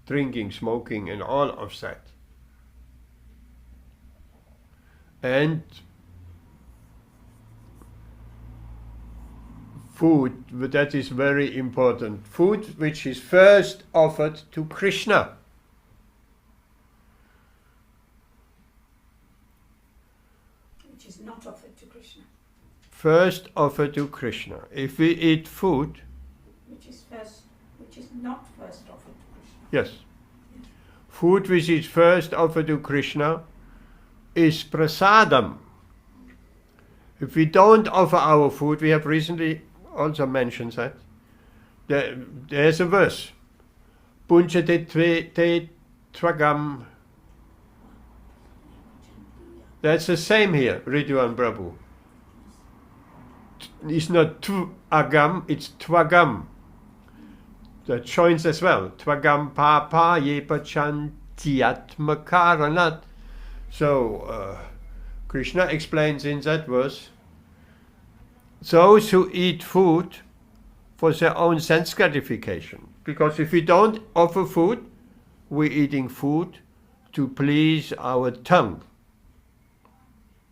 Drinking, smoking, and all of that. And food, that is very important. Food which is first offered to Krishna. Which is not offered to Krishna. First offered to Krishna. If we eat food, Which is not first offered to Krishna. yes, food which is first offered to Krishna is prasadam. If we don't offer our food, we have recently also mentioned that, there's a verse, punchate te tvagam. That's the same here, Ridwan Prabhu. It's not tvagam, it's tvagam. That joins as well. Tvagam papa ye pachantyatma karanat. So, Krishna explains in that verse, those who eat food for their own sense gratification. Because if we don't offer food, we're eating food to please our tongue.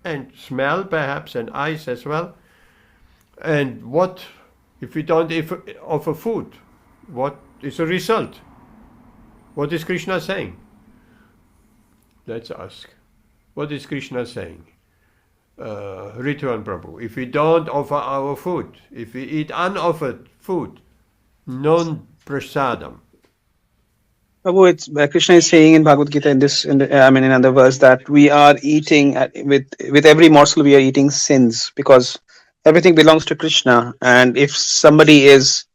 And smell perhaps, and eyes as well. And what, if we don't offer food, what is the result? What is Krishna saying? Let's ask. What is Krishna saying? Ritwan Prabhu, if we don't offer our food, if we eat unoffered food, non-prasadam. Prabhu, it's Krishna is saying in Bhagavad Gita in another verse that we are eating with every morsel we are eating sins, because everything belongs to Krishna, and if somebody is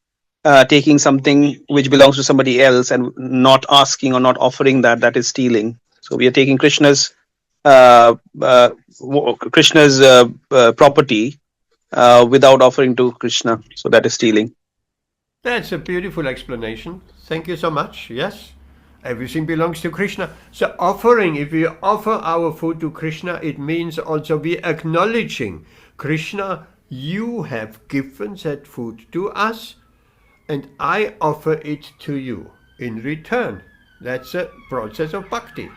taking something which belongs to somebody else and not asking or not offering that is stealing. So we are taking Krishna's property without offering to Krishna. So that is stealing. That's a beautiful explanation. Thank you so much. Yes, everything belongs to Krishna. So offering, if we offer our food to Krishna, it means also we acknowledging, Krishna, you have given that food to us, and I offer it to you in return. That's a process of bhakti.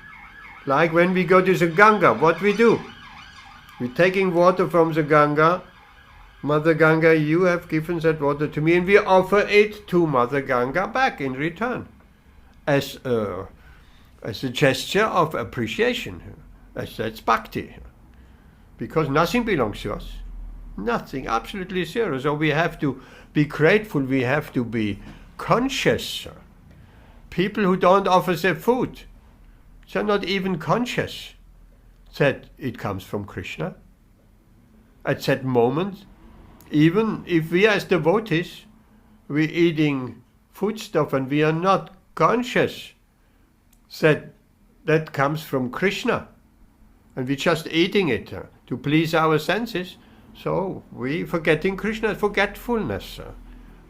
Like when we go to the Ganga, what we do? We're taking water from the Ganga. Mother Ganga, you have given that water to me, and we offer it to Mother Ganga back in return as a gesture of appreciation. That's bhakti. Because nothing belongs to us. Nothing, absolutely zero. So we have to be grateful, we have to be conscious. People who don't offer their food, they're not even conscious that it comes from Krishna. At that moment, even if we as devotees, we're eating foodstuff and we are not conscious that that comes from Krishna. And we're just eating it to please our senses. So we're forgetting Krishna, forgetfulness.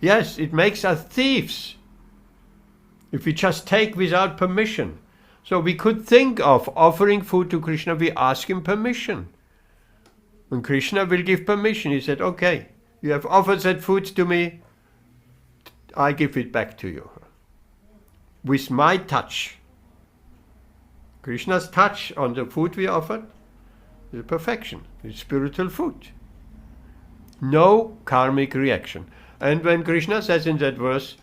Yes, it makes us thieves if we just take without permission. So we could think of offering food to Krishna, we ask him permission. And Krishna will give permission. He said, okay, you have offered that food to me, I give it back to you. With my touch. Krishna's touch on the food we offered is perfection. It's spiritual food. No karmic reaction. And when Krishna says in that verse,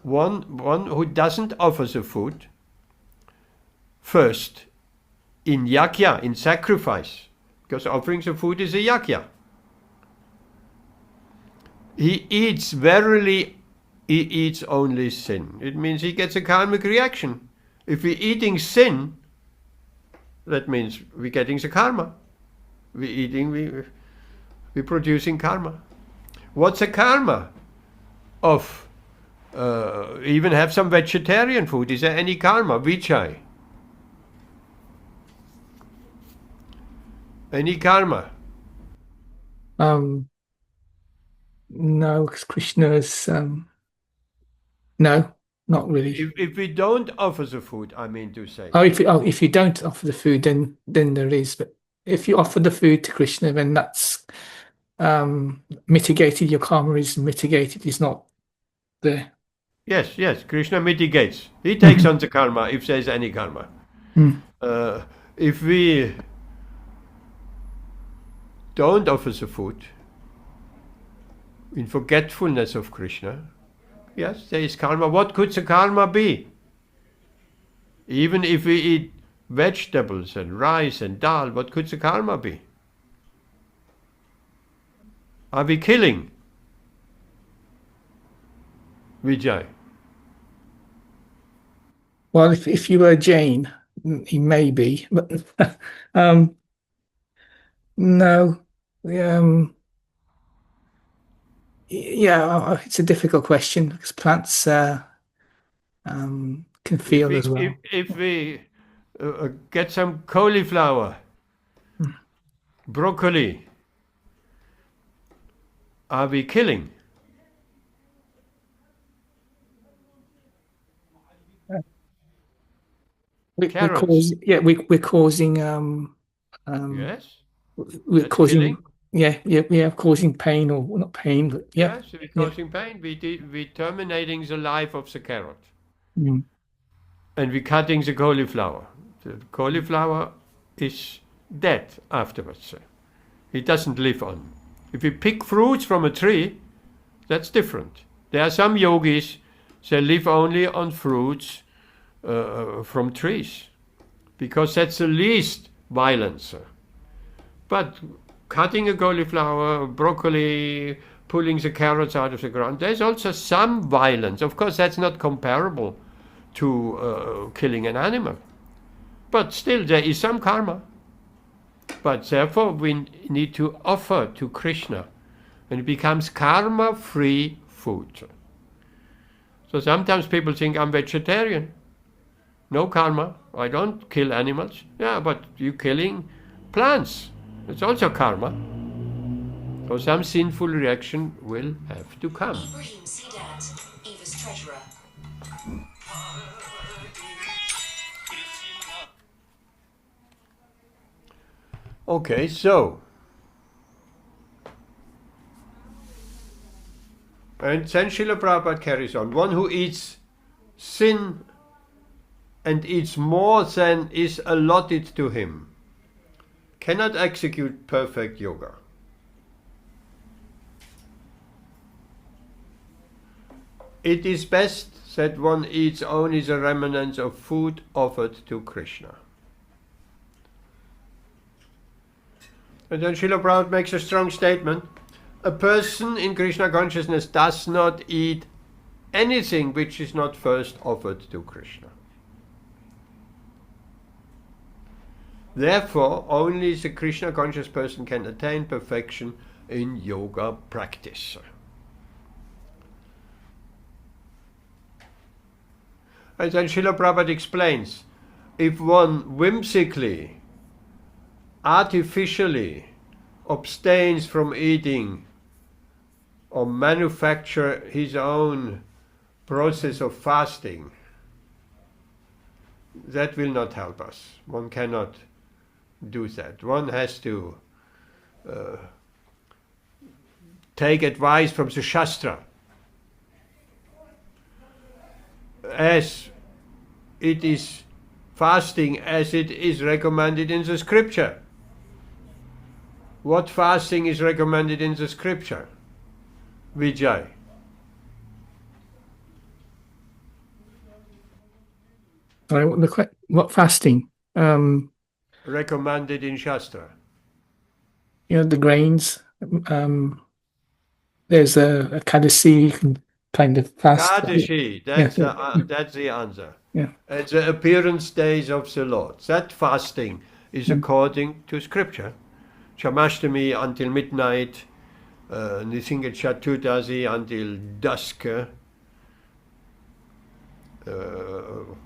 one who doesn't offer the food, first, in yajna, in sacrifice, because offering the food is a yajna, he eats only sin. It means he gets a karmic reaction. If we're eating sin, that means we're getting the karma. We're producing karma. What's a karma of even have some vegetarian food? Is there any karma? Vijay? Any karma? No, because Krishna is no, not really. If we don't offer the food, I mean to say. If you don't offer the food, then there is. But if you offer the food to Krishna, then that's mitigated. Your karma is mitigated. It's not there. Yes, Krishna mitigates. He takes on the karma if there's any karma. If we don't offer the food in forgetfulness of Krishna, yes, there is karma. What could the karma be? Even if we eat vegetables and rice and dal, what could the karma be? Are we killing? Vijay? Well, if you were Jain, he may be, but no. Yeah, it's a difficult question because plants can feel as well. If we get some cauliflower, broccoli, are we killing? We're causing. Yes. We're causing. Yeah, causing pain or not pain, but yeah. Yes, we're causing pain. We're terminating the life of the carrot. Mm. And we're cutting the cauliflower. The cauliflower is dead afterwards. It doesn't live on. If we pick fruits from a tree, that's different. There are some yogis, they live only on fruits from trees, because that's the least violence. But cutting a cauliflower, broccoli, pulling the carrots out of the ground, there's also some violence. Of course, that's not comparable to killing an animal. But still, there is some karma. But therefore, we need to offer to Krishna, and it becomes karma-free food. So sometimes people think, I'm vegetarian. No karma. I don't kill animals. Yeah, but you're killing plants. It's also karma. So some sinful reaction will have to come. Ibrahim Sidat, Eva's treasurer. Okay, so. And then Srila Prabhupada carries on. One who eats sin and eats more than is allotted to him cannot execute perfect yoga. It is best that one eats only the remnants of food offered to Krishna. And then Srila Prabhupada makes a strong statement. A person in Krishna consciousness does not eat anything which is not first offered to Krishna. Therefore, only the Krishna conscious person can attain perfection in yoga practice. And then Srila Prabhupada explains, if one whimsically, artificially abstains from eating or manufacture his own process of fasting, that will not help us. One cannot do that. One has to take advice from the Shastra, as it is fasting as it is recommended in the scripture. What fasting is recommended in the scripture? Vijay. Sorry, what fasting? Recommended in Shastra. The grains. There's a Kadasi, you can kind of fast. Kadashi, that's the answer. Yeah. At the appearance days of the Lord. That fasting is according to scripture. Shamashtami until midnight, Nisinga Chaturdasi until dusk,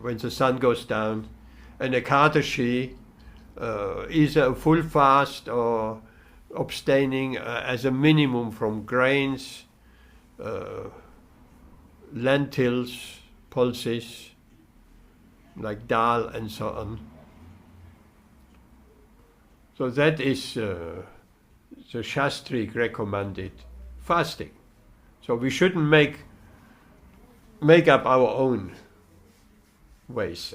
when the sun goes down. And Ekadashi is a full fast or abstaining as a minimum from grains, lentils, pulses, like dal and so on. So that is the Shastric recommended fasting. So we shouldn't make up our own ways.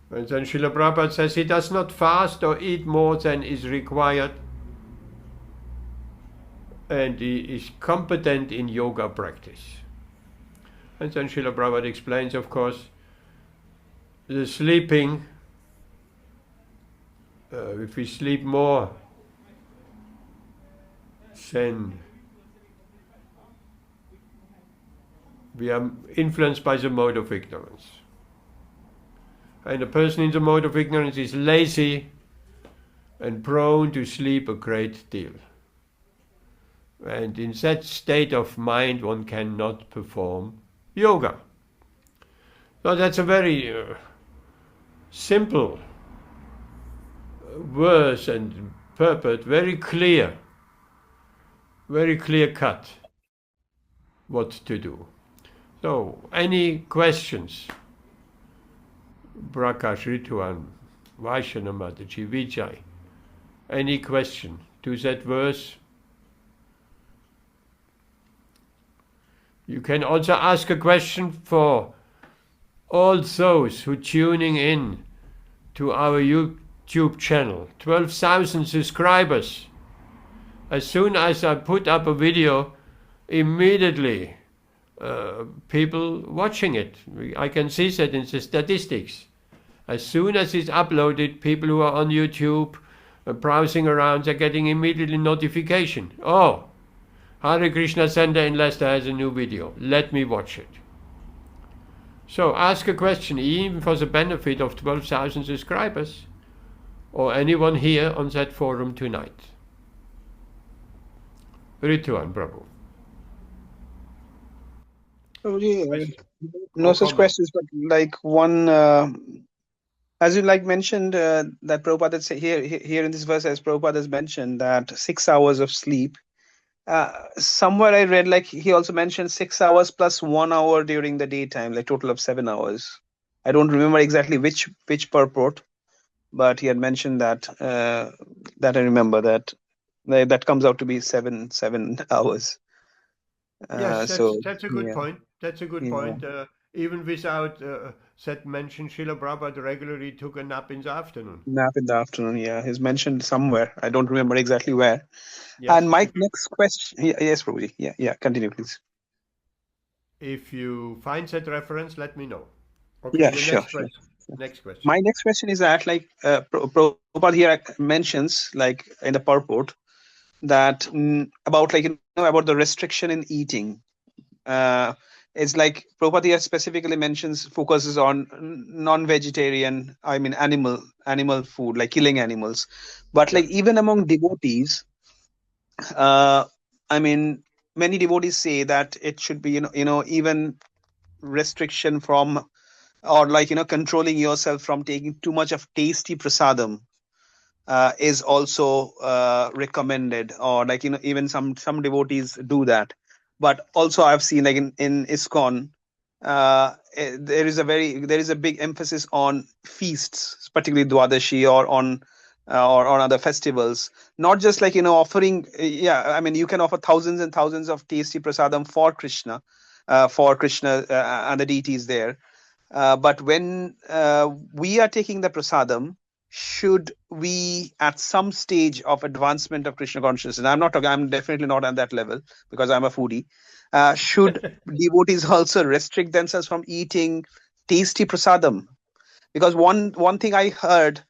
And then Srila Prabhupada says he does not fast or eat more than is required, and he is competent in yoga practice. And then Srila Prabhupada explains, of course, the sleeping, if we sleep more, then we are influenced by the mode of ignorance. And a person in the mode of ignorance is lazy and prone to sleep a great deal. And in that state of mind, one cannot perform yoga. So that's a very simple verse and purport, very clear cut what to do. So, any questions? Prakash, Rituan, Vaishana Mataji, Vijay, any question to that verse? You can also ask a question for all those who are tuning in to our YouTube channel. 12,000 subscribers. As soon as I put up a video, immediately people watching it. I can see that in the statistics. As soon as it's uploaded, people who are on YouTube browsing around, they're getting immediately notification. Oh, Hare Krishna Center in Leicester has a new video. Let me watch it. So ask a question, even for the benefit of 12,000 subscribers or anyone here on that forum tonight. Rituan, Prabhu. No such questions, but like one, as you like mentioned, that Prabhupada has here in this verse, as Prabhupada has mentioned that 6 hours of sleep. Somewhere I read like he also mentioned 6 hours plus 1 hour during the daytime, like total of 7 hours. I don't remember exactly which purport, but he had mentioned that that I remember that comes out to be seven hours. Yes, that's a good point. That's a good point. Even without that mention, Srila Prabhupada regularly took a nap in the afternoon. Nap in the afternoon, yeah. He's mentioned somewhere. I don't remember exactly where. Yes. And my next question, yes, Prabhuji. Yeah, continue, please. If you find that reference, let me know. Okay, Yeah, the sure. Next question. My next question is that, like, Prabhupada here mentions, like, in the purport, that about, like, about the restriction in eating. It's like Prabhupada here specifically focuses on non-vegetarian, I mean animal food, like killing animals. But like even among devotees, I mean, many devotees say that it should be, even restriction from, or like, controlling yourself from taking too much of tasty prasadam is also recommended, or like, even some devotees do that. But also I've seen, like, in ISKCON, there is a big emphasis on feasts, particularly Dwadashi, or on other festivals. Not just like, offering. Yeah, I mean, you can offer thousands and thousands of tasty prasadam for Krishna, and the deities there. But when we are taking the prasadam, should we, at some stage of advancement of Krishna consciousness, and I'm definitely not on that level because I'm a foodie, should devotees also restrict themselves from eating tasty prasadam? Because one thing I heard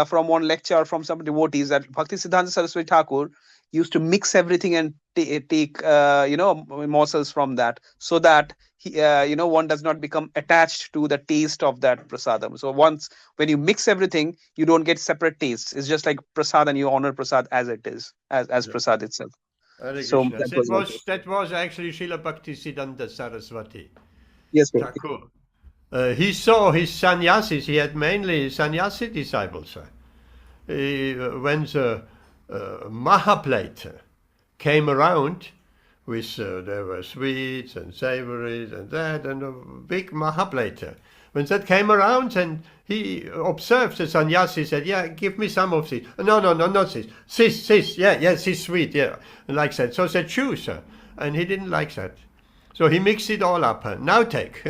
from one lecture from some devotees, that Bhakti Siddhanta Saraswati Thakur used to mix everything and take morsels from that, so that one does not become attached to the taste of that prasadam. So when you mix everything, you don't get separate tastes. It's just like prasad, and you honor prasad as it is, as prasad itself. Hare So Krishna. that That was my was question. that was actually Srila Bhaktisiddhanta Saraswati Yes, sir. Thakur. He saw his sannyasis. He had mainly sannyasi disciples. When the Mahaplate came around, with there were sweets and savories and that, and a big Mahaplate. When that came around, and he observed the sannyasi, said, "Yeah, give me some of this." No, not this. This, yeah, this sweet, yeah, like that. So they choose, and he didn't like that. So he mixed it all up. Now take.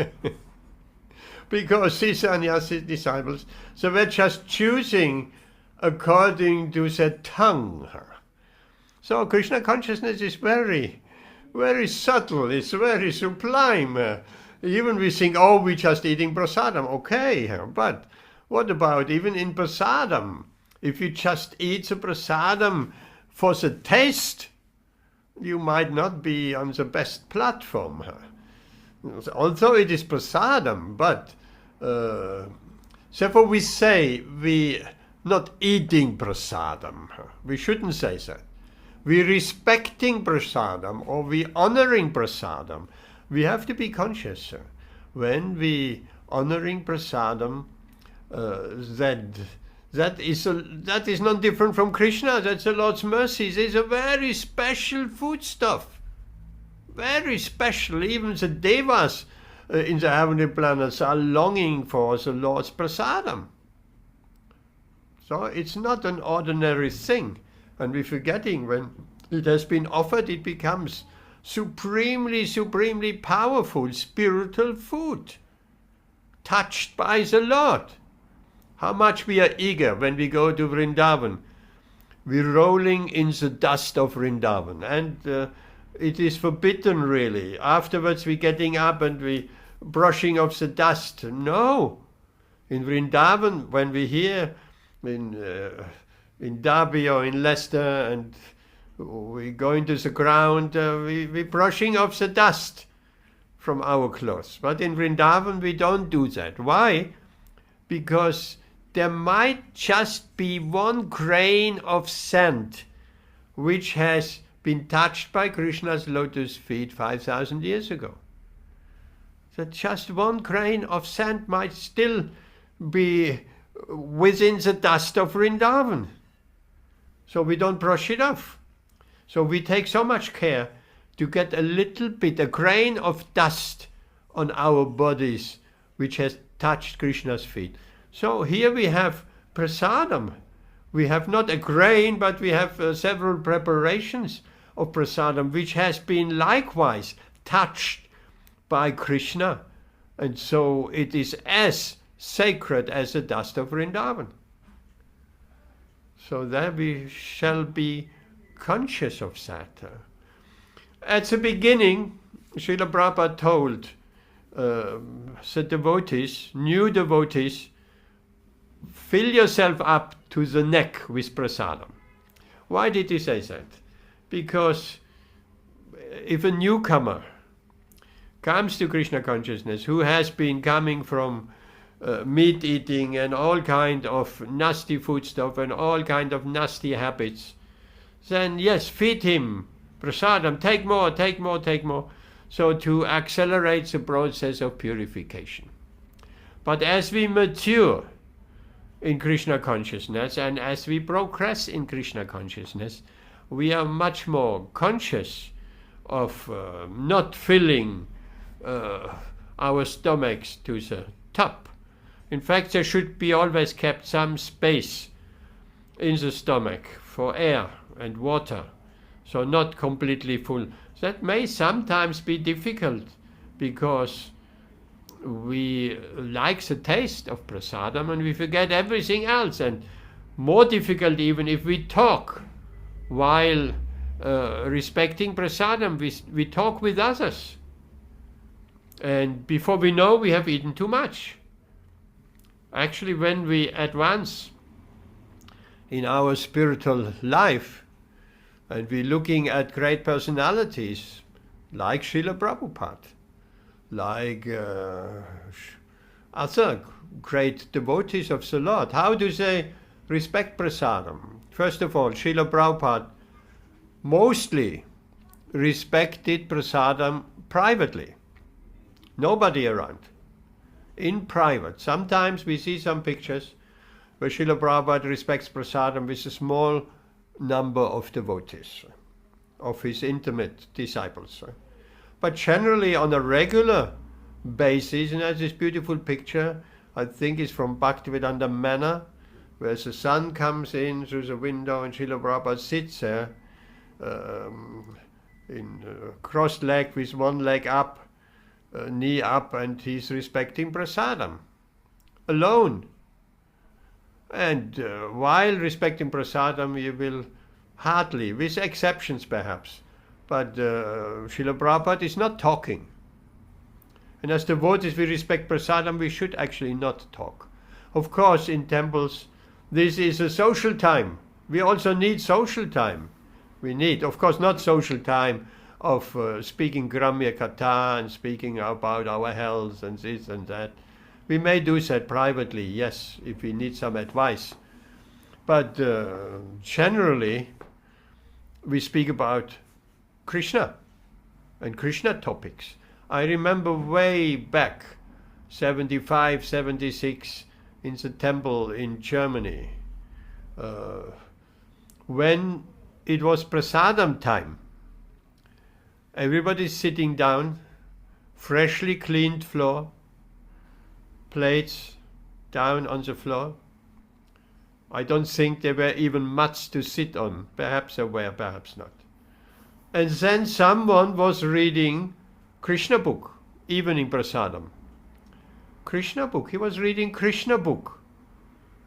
Because these sannyasi disciples, they were just choosing according to their tongue. So Krishna consciousness is very, very subtle. It's very sublime. Even we think, oh, we're just eating prasadam. Okay, but what about even in prasadam? If you just eat the prasadam for the taste, you might not be on the best platform. Although it is prasadam, but therefore we say we not eating prasadam. We shouldn't say that. We respecting prasadam, or we honoring prasadam. We have to be conscious when we honoring prasadam, that is not different from Krishna. That's the Lord's mercy. It's a very special foodstuff. Very special. Even the devas in the heavenly planets are longing for the Lord's prasadam. So it's not an ordinary thing. And we're forgetting, when it has been offered, it becomes supremely, supremely powerful spiritual food, touched by the Lord. How much we are eager when we go to Vrindavan. We're rolling in the dust of Vrindavan, and it is forbidden, really. Afterwards we're getting up and we brushing off the dust. No. In Vrindavan, when we're here in Derby or in Leicester, and we go into the ground, we're brushing off the dust from our clothes. But in Vrindavan we don't do that. Why? Because there might just be one grain of sand which has been touched by Krishna's lotus feet 5,000 years ago. So just one grain of sand might still be within the dust of Vrindavan. So we don't brush it off. So we take so much care to get a little bit, a grain of dust on our bodies which has touched Krishna's feet. So here we have prasadam. We have not a grain, but we have several preparations of prasadam which has been likewise touched by Krishna. And so it is as sacred as the dust of Vrindavan. So that we shall be conscious of that. At the beginning, Srila Prabhupada told the devotees, new devotees, fill yourself up to the neck with prasadam. Why did he say that? Because if a newcomer comes to Krishna consciousness, who has been coming from meat eating and all kind of nasty food stuff and all kind of nasty habits, then yes, feed him Prasadam, take more, take more, take more. So to accelerate the process of purification. But as we mature in Krishna consciousness and as we progress in Krishna consciousness, we are much more conscious of not filling our stomachs to the top. In fact, there should be always kept some space in the stomach for air and water, so not completely full. That may sometimes be difficult because we like the taste of prasadam and we forget everything else, and more difficult even if we talk while respecting prasadam. We talk with others, and before we know, we have eaten too much. Actually, when we advance in our spiritual life and we're looking at great personalities like Srila Prabhupada, like other great devotees of the Lord, how do they respect prasadam? First of all, Srila Prabhupada mostly respected prasadam privately. Nobody around. In private. Sometimes we see some pictures where Srila Prabhupada respects prasadam with a small number of devotees, of his intimate disciples. But generally on a regular basis, and there's this beautiful picture, I think it's from Bhaktivedanta Manor, where the sun comes in through the window and Srila Prabhupada sits there in crossed leg with one leg up, knee up, and he's respecting prasadam alone. And while respecting prasadam, you will hardly, with exceptions perhaps, but Srila Prabhupada is not talking. And as devotees, we respect prasadam, we should actually not talk. Of course, in temples, this is a social time. We also need social time. We need, of course, not social time of speaking Gramya Katha and speaking about our health and this and that. We may do that privately, yes, if we need some advice. But generally, we speak about Krishna and Krishna topics. I remember way back, 75, 76, in the temple in Germany, when it was prasadam time. Everybody's sitting down, freshly cleaned floor, plates down on the floor. I don't think there were even mats to sit on. Perhaps there were, perhaps not. And then someone was reading Krishna book, even in prasadam. Krishna book, he was reading Krishna book.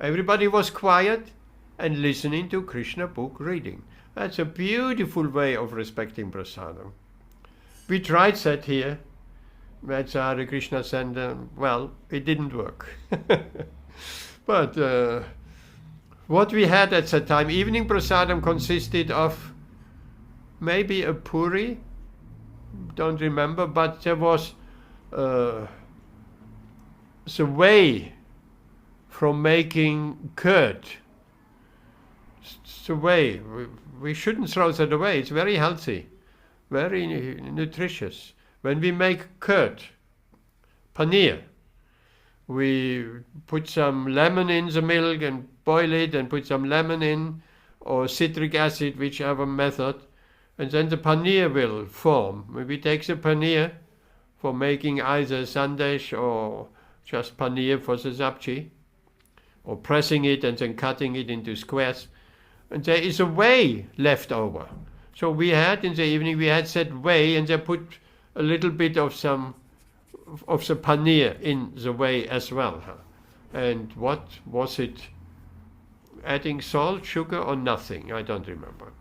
Everybody was quiet and listening to Krishna book reading. That's a beautiful way of respecting prasadam. We tried that here at the Hare Krishna Center. Well, it didn't work. But what we had at that time, evening prasadam consisted of maybe a puri, don't remember, but there was the way from making curd. It's the way. We shouldn't throw that away. It's very healthy, very nutritious. When we make curd, paneer, we put some lemon in the milk and boil it and put some lemon in, or citric acid, whichever method, and then the paneer will form. We take the paneer for making either sandesh or just paneer for the sabji, or pressing it and then cutting it into squares. And there is a whey left over. So we had in the evening, we had that whey, and they put a little bit of some of the paneer in the whey as well. And what was it? Adding salt, sugar, or nothing? I don't remember.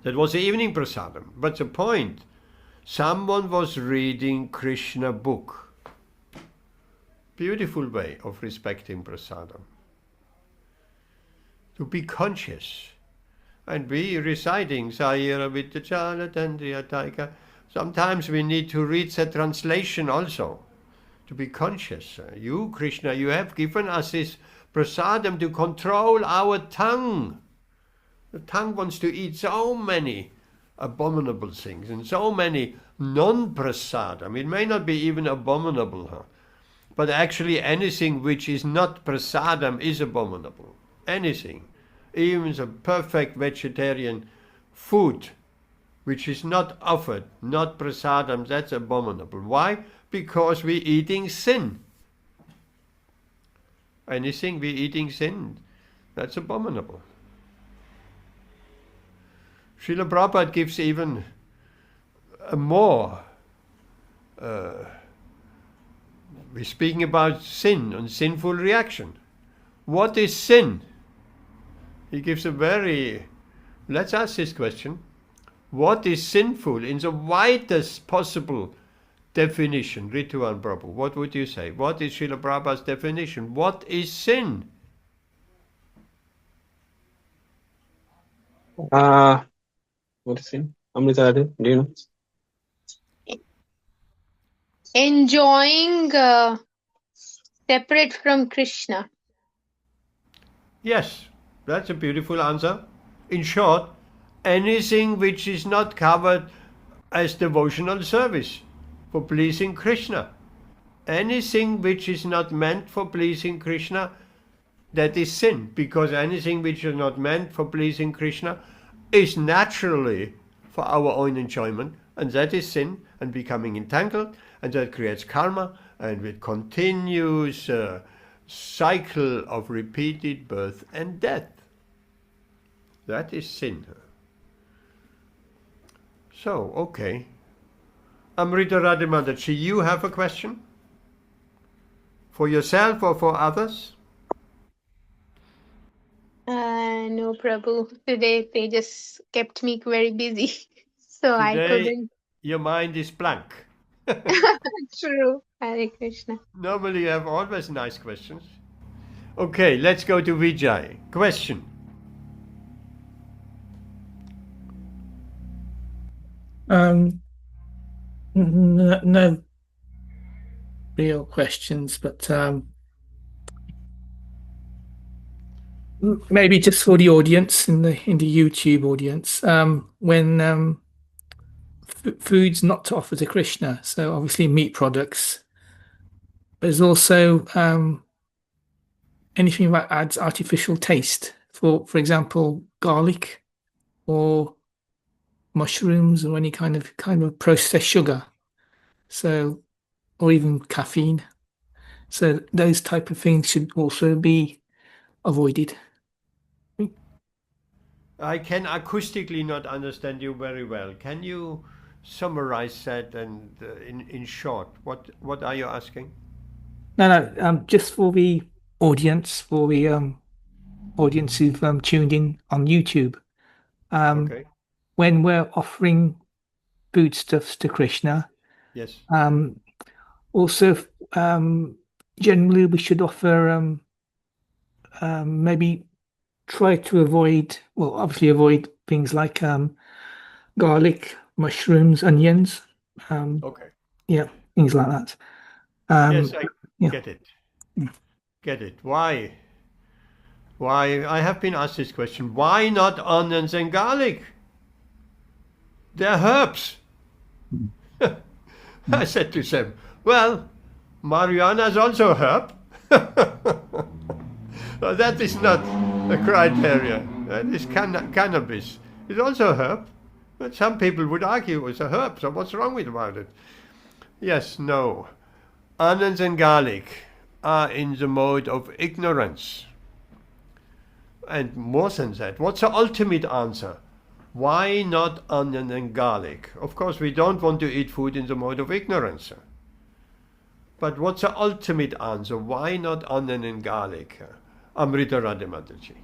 That was the evening prasadam. But the point, someone was reading Krishna book. Beautiful way of respecting prasadam. To be conscious. And we reciting Sayira Vittachala Tandriya Taika. Sometimes we need to read the translation also. To be conscious. You, Krishna, you have given us this prasadam to control our tongue. The tongue wants to eat so many abominable things, and so many non-prasadam. It may not be even abominable, huh? But actually anything which is not prasadam is abominable. Anything. Even the perfect vegetarian food which is not offered, not prasadam, that's abominable. Why? Because we're eating sin. Anything we're eating sin, that's abominable. Srila Prabhupada gives even a more, we're speaking about sin and sinful reaction. What is sin? He gives a very, let's ask this question. What is sinful in the widest possible definition? Ritual Prabhu, what would you say? What is Srila Prabhupada's definition? What is sin? What is it? Amrita, do you know? Enjoying separate from Krishna. Yes, that's a beautiful answer. In short, anything which is not covered as devotional service for pleasing Krishna. Anything which is not meant for pleasing Krishna, that is sin, because anything which is not meant for pleasing Krishna is naturally for our own enjoyment, and that is sin and becoming entangled, and that creates karma, and with continuous cycle of repeated birth and death. That is sin. So, okay. Amrita Radhamadachi, you have a question? For yourself or for others? No, Prabhu. Today they just kept me very busy. So I Today, couldn't. your mind is blank. True. Hare Krishna. Normally you have always nice questions. Okay, let's go to Vijay. Question. No real questions, but maybe just for the audience in the YouTube audience, when food's not to offer to Krishna, so obviously meat products. There's also anything that adds artificial taste, for example, garlic or mushrooms or any kind of processed sugar. So, or even caffeine. So those type of things should also be avoided. I can acoustically not understand you very well. Can you summarize that and in short, what are you asking? No, just for the audience, audience who've tuned in on YouTube. Okay. When we're offering foodstuffs to Krishna, Yes. also generally we should offer maybe try to avoid, well, obviously avoid things like garlic, mushrooms, onions. Okay. Yeah, things like that. Yes, I yeah. get it. Get it. Why? I have been asked this question. Why not onions and garlic? They're herbs. I said to them, well, marijuana is also a herb. Well, that is not a criteria. That is cannabis. It's also a herb. But some people would argue it's a herb, so what's wrong with about it? Yes, no. Onions and garlic are in the mode of ignorance. And more than that, what's the ultimate answer? Why not onion and garlic? Of course, we don't want to eat food in the mode of ignorance. But what's the ultimate answer? Why not onion and garlic? Amrita Radhamadaji.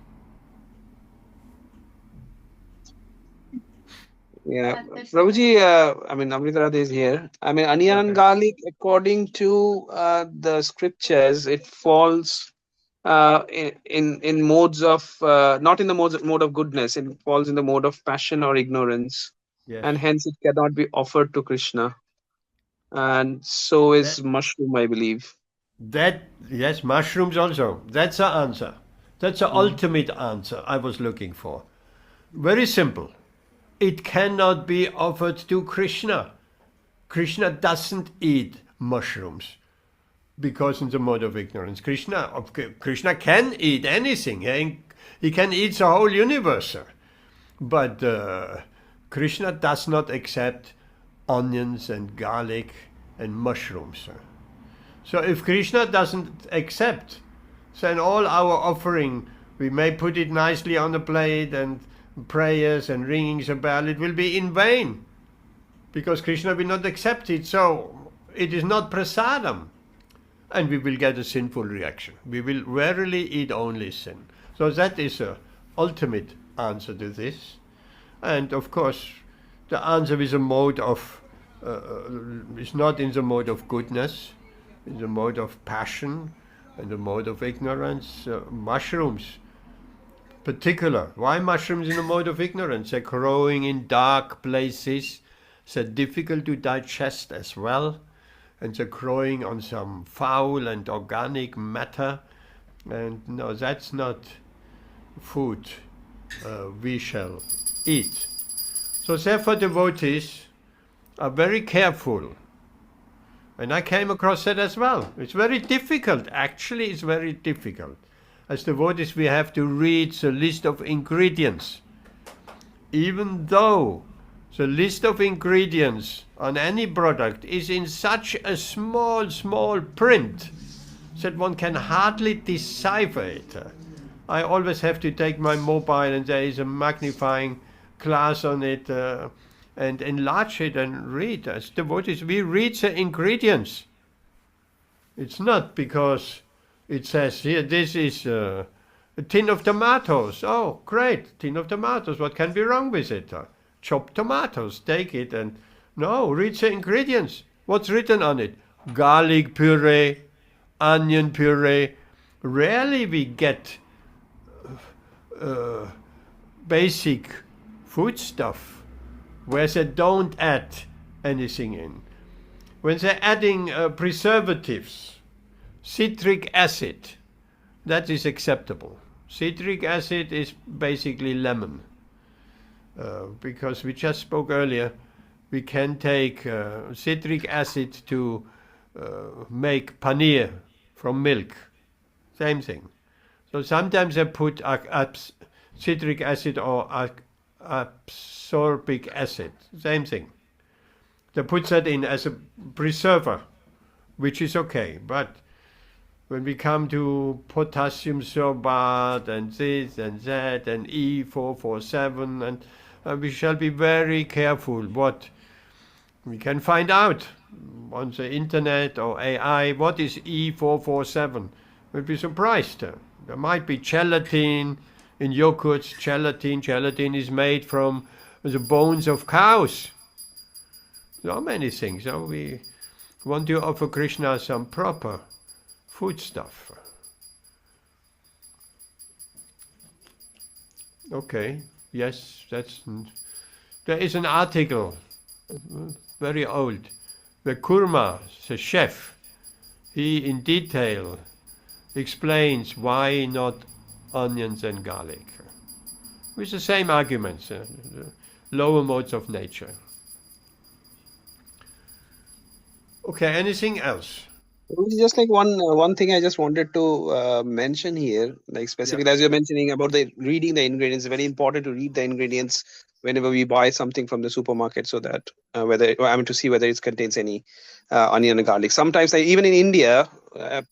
Yeah, Prabhuji, I mean, Amrita Radha is here. I mean, onion and garlic, according to the scriptures, it falls in modes of, not in the mode of goodness, it falls in the mode of passion or ignorance. Yes. And hence it cannot be offered to Krishna. And so is mushroom, I believe. Yes, mushrooms also. That's the answer. That's the ultimate answer I was looking for. Very simple. it cannot be offered to Krishna. Krishna doesn't eat mushrooms because in the mode of ignorance. Krishna can eat anything. He can eat the whole universe. But Krishna does not accept onions and garlic and mushrooms. So if Krishna doesn't accept, then all our offering, we may put it nicely on the plate and prayers and ringing the bell, it will be in vain because Krishna will not accept it. So it is not prasadam, and we will get a sinful reaction. We will rarely eat only sin. So that is the ultimate answer to this. And of course, the answer is a mode of is not in the mode of goodness, in the mode of passion and the mode of ignorance. Mushrooms, particular. Why mushrooms in the mode of ignorance? They're growing in dark places. They're difficult to digest as well. And they're growing on some foul and organic matter. And no, that's not food we shall eat. So therefore devotees are very careful. And I came across that as well. It's very difficult. Actually, it's very difficult. As devotees, we have to read the list of ingredients. Even though the list of ingredients on any product is in such a small print that one can hardly decipher it. I always have to take my mobile and there is a magnifying glass on it and enlarge it and read. As devotees, we read the ingredients. It's not because it says here, this is a tin of tomatoes. Oh, great, tin of tomatoes. What can be wrong with it? Chopped tomatoes, take it and... No, read the ingredients. What's written on it? Garlic puree, onion puree. Rarely we get basic food stuff where they don't add anything in. When they're adding preservatives, citric acid, that is acceptable. Citric acid is basically lemon. Because we just spoke earlier, we can take citric acid to make paneer from milk. Same thing. So sometimes I put citric acid or ascorbic acid. Same thing. They put that in as a preserver, which is okay. But when we come to potassium sorbate and this and that and E447, and we shall be very careful what we can find out on the internet or AI. What is E447? We'll be surprised. There might be gelatin in yogurts. Gelatin is made from the bones of cows. So many things. So we want to offer Krishna some proper food stuff. Okay, yes, there is an article, very old, where Kurma, the chef, he in detail explains why not onions and garlic, with the same arguments, the lower modes of nature. Okay, anything else? Just like one thing I just wanted to mention here, like specifically as you're mentioning about the reading the ingredients, it's very important to read the ingredients whenever we buy something from the supermarket, so that to see whether it contains any onion and garlic. Sometimes, even in India,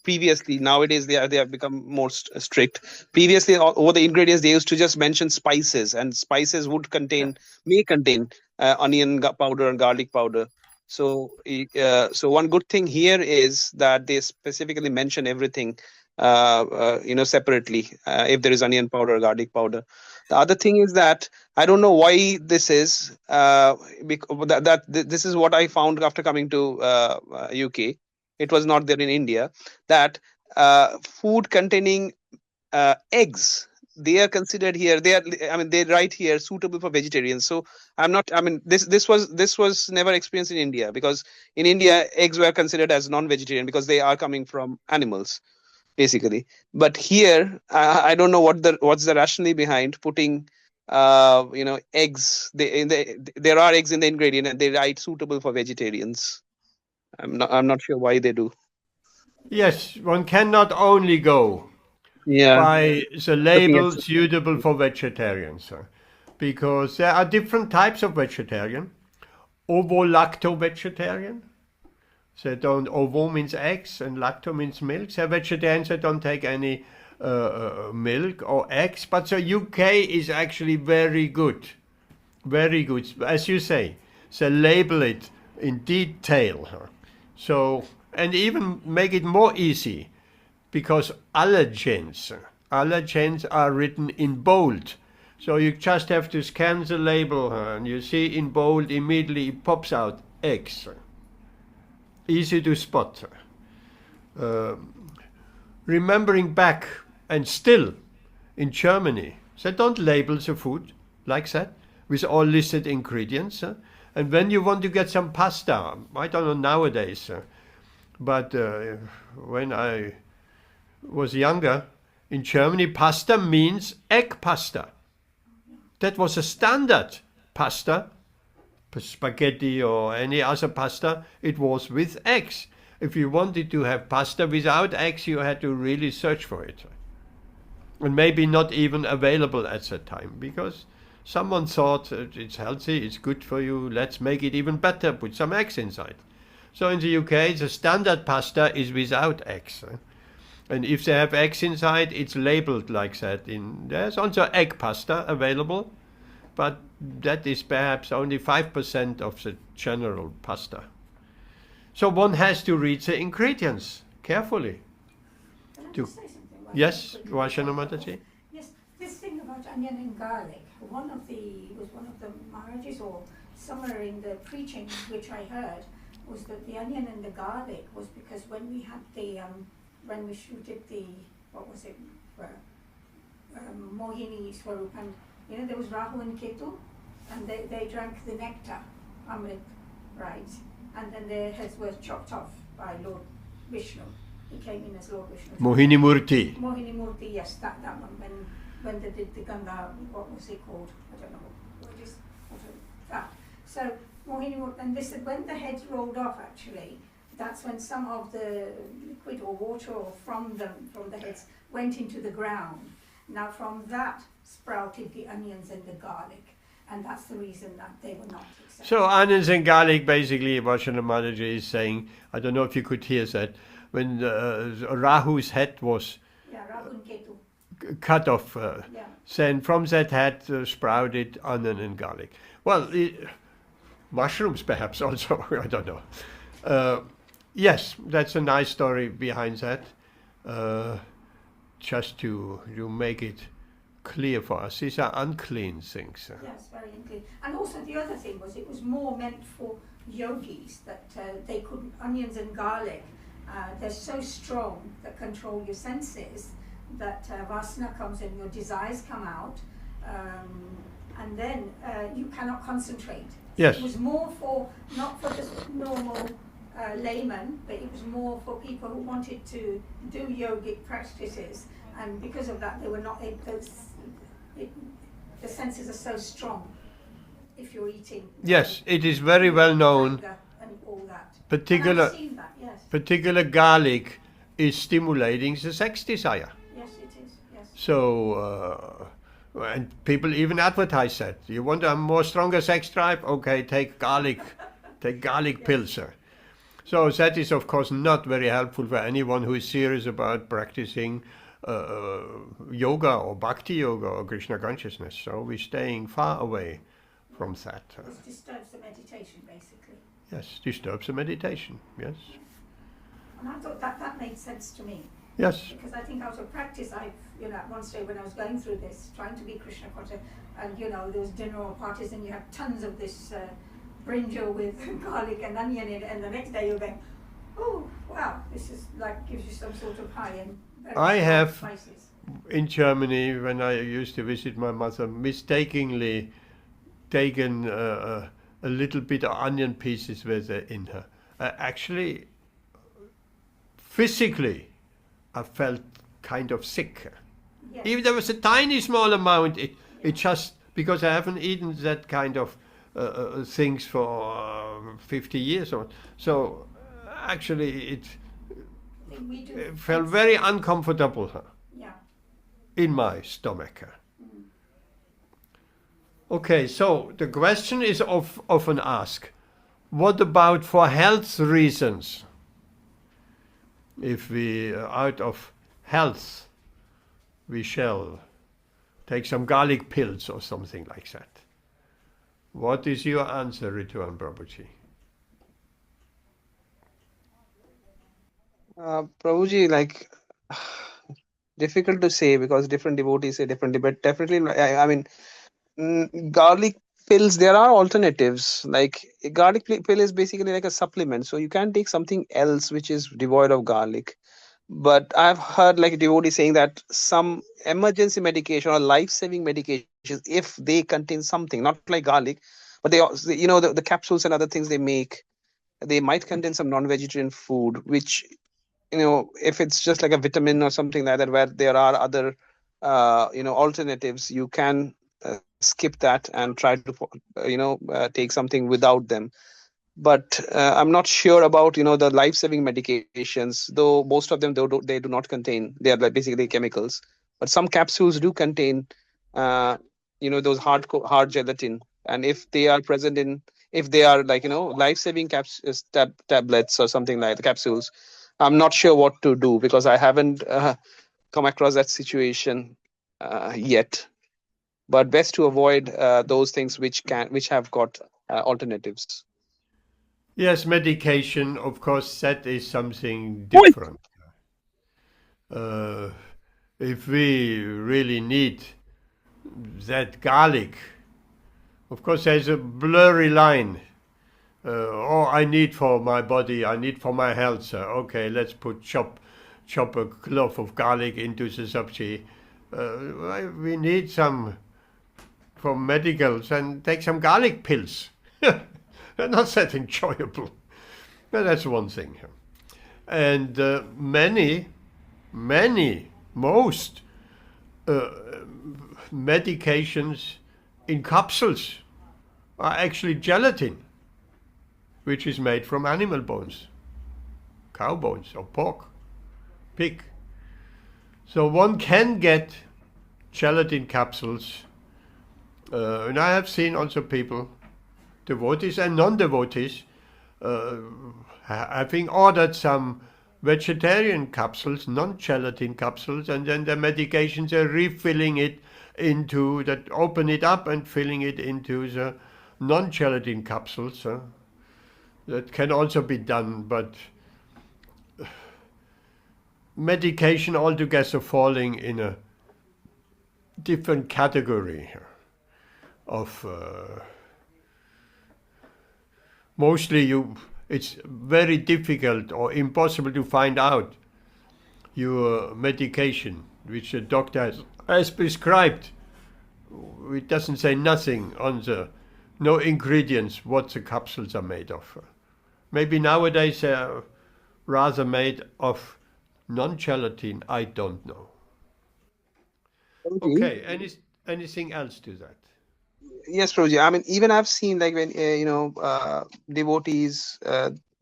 previously, nowadays they have become more strict. Previously, over the ingredients they used to just mention spices, and spices may contain onion powder and garlic powder. So one good thing here is that they specifically mention everything, separately, if there is onion powder or garlic powder. The other thing is that I don't know why this is, this is what I found after coming to UK. It was not there in India, that food containing eggs, they are considered here. They write here suitable for vegetarians. So this was never experienced in India, because in India eggs were considered as non-vegetarian because they are coming from animals, basically. But here, I don't know what's the rationale behind putting eggs. There are eggs in the ingredient, and they write suitable for vegetarians. I'm not sure why they do. Yes, one cannot only go Yeah, by the looking at label suitable for vegetarians, because there are different types of vegetarian. Ovo-lacto-vegetarian. They don't, ovo means eggs and lacto means milk. They're vegetarians that don't take any milk or eggs. But the UK is actually very good. Very good. As you say, they label it in detail. So, and even make it more easy because allergens are written in bold. So you just have to scan the label and you see in bold immediately it pops out eggs. Easy to spot. Remembering back and still in Germany, they don't label the food like that with all listed ingredients. And when you want to get some pasta, I don't know nowadays, but when I was younger, in Germany, pasta means egg pasta. That was a standard pasta, spaghetti or any other pasta. It was with eggs. If you wanted to have pasta without eggs, you had to really search for it. And maybe not even available at that time, because someone thought it's healthy, it's good for you, let's make it even better, put some eggs inside. So in the UK, the standard pasta is without eggs. And if they have eggs inside, it's labeled like that. There's also egg pasta available, but that is perhaps only 5% of the general pasta. So one has to read the ingredients carefully. Can I To- just say something? Why Yes, don't you- Vashana Mataji? Yes, this thing about onion and garlic, one of the Maharajas or somewhere in the preaching which I heard was that the onion and the garlic was because when we had when we shooted the, what was it, Mohini Swarup, and there was Rahu and Ketu, and they drank the nectar, Amrit, right? And then their heads were chopped off by Lord Vishnu. He came in as Lord Vishnu. Mohini Murti. Mohini Murti, yes, that one. When they did the Ganga, what was it called? I don't know what it is. That. So Mohini Murti, and they said when the heads rolled off, actually, that's when some of the liquid or water or from the heads went into the ground. Now from that sprouted the onions and the garlic, and that's the reason that they were not accepted. So onions and garlic, basically, Vashana Mataji is saying, I don't know if you could hear that, when Rahu's head was Rahu and Ketu. cut off, Yeah. then from that head sprouted onion and garlic. Well, mushrooms perhaps also, I don't know. Yes, that's a nice story behind that. Just to make it clear for us, these are unclean things. Yes, very unclean. And also the other thing was it was more meant for yogis that they couldn't, onions and garlic, they're so strong that control your senses that vasana comes in, your desires come out, and then you cannot concentrate. Yes. It was more for, not for the normal layman, but it was more for people who wanted to do yogic practices, and because of that they were not able, the senses are so strong if you're eating. Yes, it is very well known. Anger and all that. And Particular I've seen that, yes. particular garlic is stimulating the sex desire. Yes, it is, yes. So, and people even advertise that. You want a more stronger sex drive? Okay, take garlic pills, sir. So that is, of course, not very helpful for anyone who is serious about practicing yoga or bhakti yoga or Krishna consciousness. So we're staying far away from that. This disturbs the meditation, basically. Yes, disturbs the meditation. Yes. And I thought that made sense to me. Yes. Because I think out of practice, at one stage when I was going through this, trying to be Krishna conscious, and there was dinner or parties, and you have tons of this brinjal with garlic and onion in it, and the next day you're going, oh wow, this is like gives you some sort of high and very I strong have spices. in Germany, when I used to visit my mother, mistakenly taken a little bit of onion pieces with in her. Actually, physically, I felt kind of sick. Yes. Even there was a tiny small amount, it just, because I haven't eaten that kind of things for 50 years or so. Actually, it We do. felt very uncomfortable Yeah. in my stomach. Okay, so the question is often asked, what about for health reasons? If we, out of health, we shall take some garlic pills or something like that. What is your answer, Rituan Prabhuji? Prabhuji, like, difficult to say because different devotees say differently, but definitely, I mean, garlic pills, there are alternatives. Like, a garlic pill is basically like a supplement, so you can take something else which is devoid of garlic. But I've heard like a devotee saying that some emergency medication or life-saving medications, if they contain something, not like garlic, but they also, you know, the capsules and other things they make, they might contain some non-vegetarian food, which, you know, if it's just like a vitamin or something like that, where there are other, you know, alternatives, you can skip that and try to, take something without them. But I'm not sure about, you know, the life-saving medications, though most of them they do not contain, they are like basically chemicals. But some capsules do contain, you know, those hard gelatin, and if they are present in, if they are like, you know, life-saving tablets or something like the capsules, I'm not sure what to do because I haven't come across that situation yet. But best to avoid those things which have got alternatives. Yes, medication, of course, that is something different. If we really need that garlic, of course, there's a blurry line. I need for my body, I need for my health. Okay, let's chop a clove of garlic into the sabji. We need some for medicals and take some garlic pills. They're not that enjoyable. But that's one thing. And most medications in capsules are actually gelatin, which is made from animal bones, cow bones or pork, pig. So one can get gelatin capsules. And I have seen also people, devotees and non-devotees, having ordered some vegetarian capsules, non-gelatin capsules, and then the medications are refilling it into that, open it up and filling it into the non-gelatin capsules. That can also be done, but medication altogether falling in a different category of mostly it's very difficult or impossible to find out your medication which the doctor has prescribed. It doesn't say nothing on the, no ingredients what the capsules are made of. Maybe nowadays they're rather made of non-gelatin, I don't know. Okay, anything else to that? Yes, Prabhuji. I mean, even I've seen like when devotees,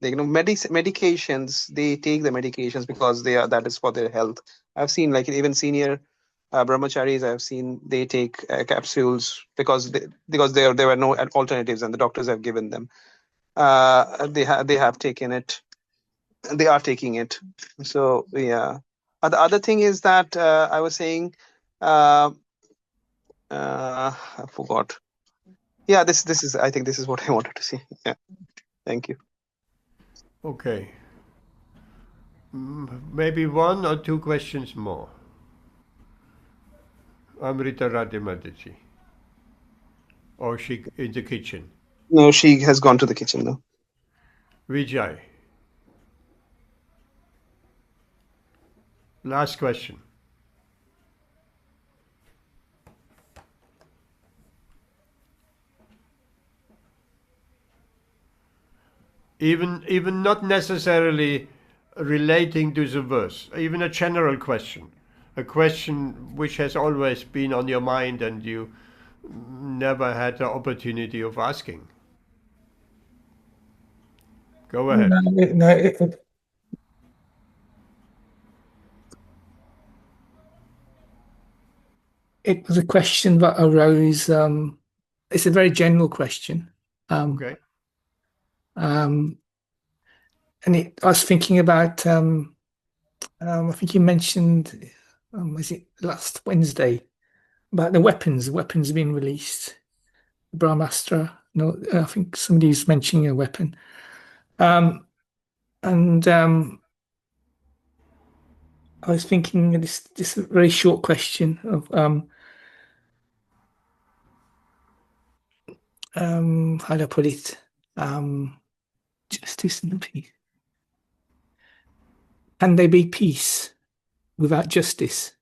medications, they take the medications because that is for their health. I've seen like even senior brahmacharis. I've seen they take capsules because there were no alternatives and the doctors have given them. They have taken it. They are taking it. So yeah. The other thing is that I was saying. I forgot. Yeah, this is, I think this is what I wanted to say. Yeah, thank you. Okay. Maybe one or two questions more. Amrita Radhimataji. Or she in the kitchen? No, she has gone to the kitchen now. Vijay. Last question. Even not necessarily relating to the verse, even a general question, a question which has always been on your mind and you never had the opportunity of asking. Go ahead. It was a question that arose. It's a very general question. Okay. And I was thinking about. I think you mentioned, was it last Wednesday, about the weapons? The weapons being released. Brahmastra. No, I think somebody's mentioning a weapon. And I was thinking this very short question of how do I put it? Justice and peace. Can there be peace without justice?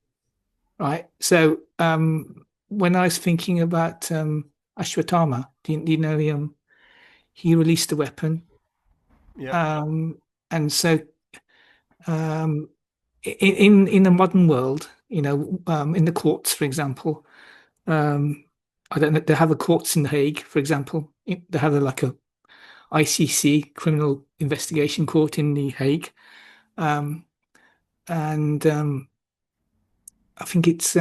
Right. So when I was thinking about Ashwatthama, do you know he released a weapon. Yeah. And so in the modern world, in the courts, for example, I don't know, they have a courts in The Hague, for example. They have like a ICC, Criminal Investigation Court in The Hague. And I think it's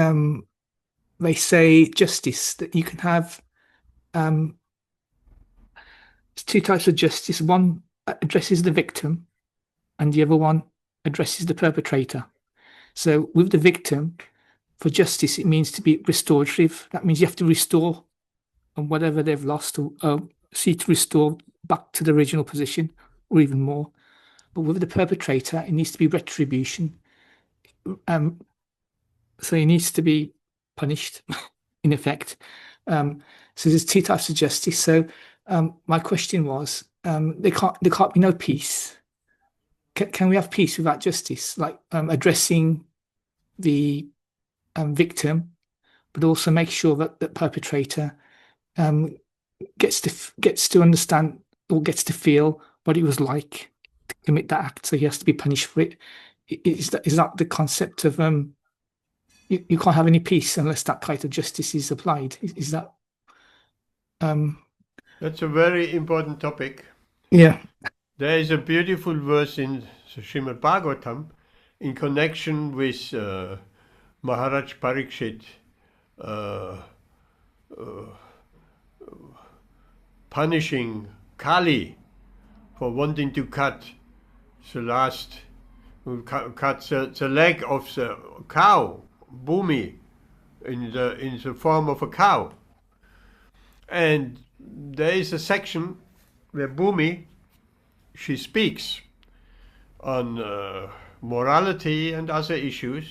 they say justice, that you can have two types of justice. One addresses the victim, and the other one addresses the perpetrator. So with the victim, for justice, it means to be restorative. That means you have to restore whatever they've lost, or see to restore back to the original position, or even more. But with the perpetrator, it needs to be retribution. So he needs to be punished, in effect. So there's two types of justice. So my question was, there can't be no peace. Can we have peace without justice? Like addressing the victim, but also make sure that the perpetrator gets to understand, or gets to feel what it was like to commit that act. So he has to be punished for it. Is that the concept of you can't have any peace unless that kind of justice is applied? Is that That's a very important topic. Yeah. There is a beautiful verse in Srimad Bhagavatam in connection with Maharaj Parikshit punishing Kali for wanting to cut the leg of the cow, Bhumi, in the form of a cow. And there is a section where Bhumi, she speaks on morality and other issues.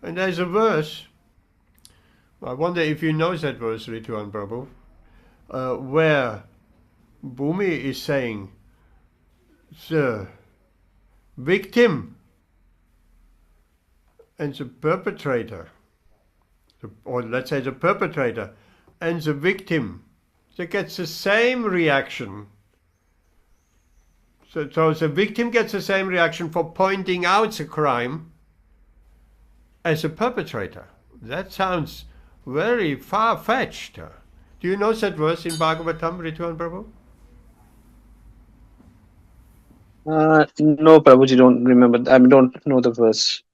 And there's a verse, I wonder if you know that verse, Rituan Prabhu, where Bhumi is saying, the victim and the perpetrator, or let's say the perpetrator and the victim, they get the same reaction. So the victim gets the same reaction for pointing out the crime as a perpetrator. That sounds very far-fetched. Do you know that verse in Bhagavatam, Rituan Prabhu? No, Prabhuji, don't remember. I don't know the verse.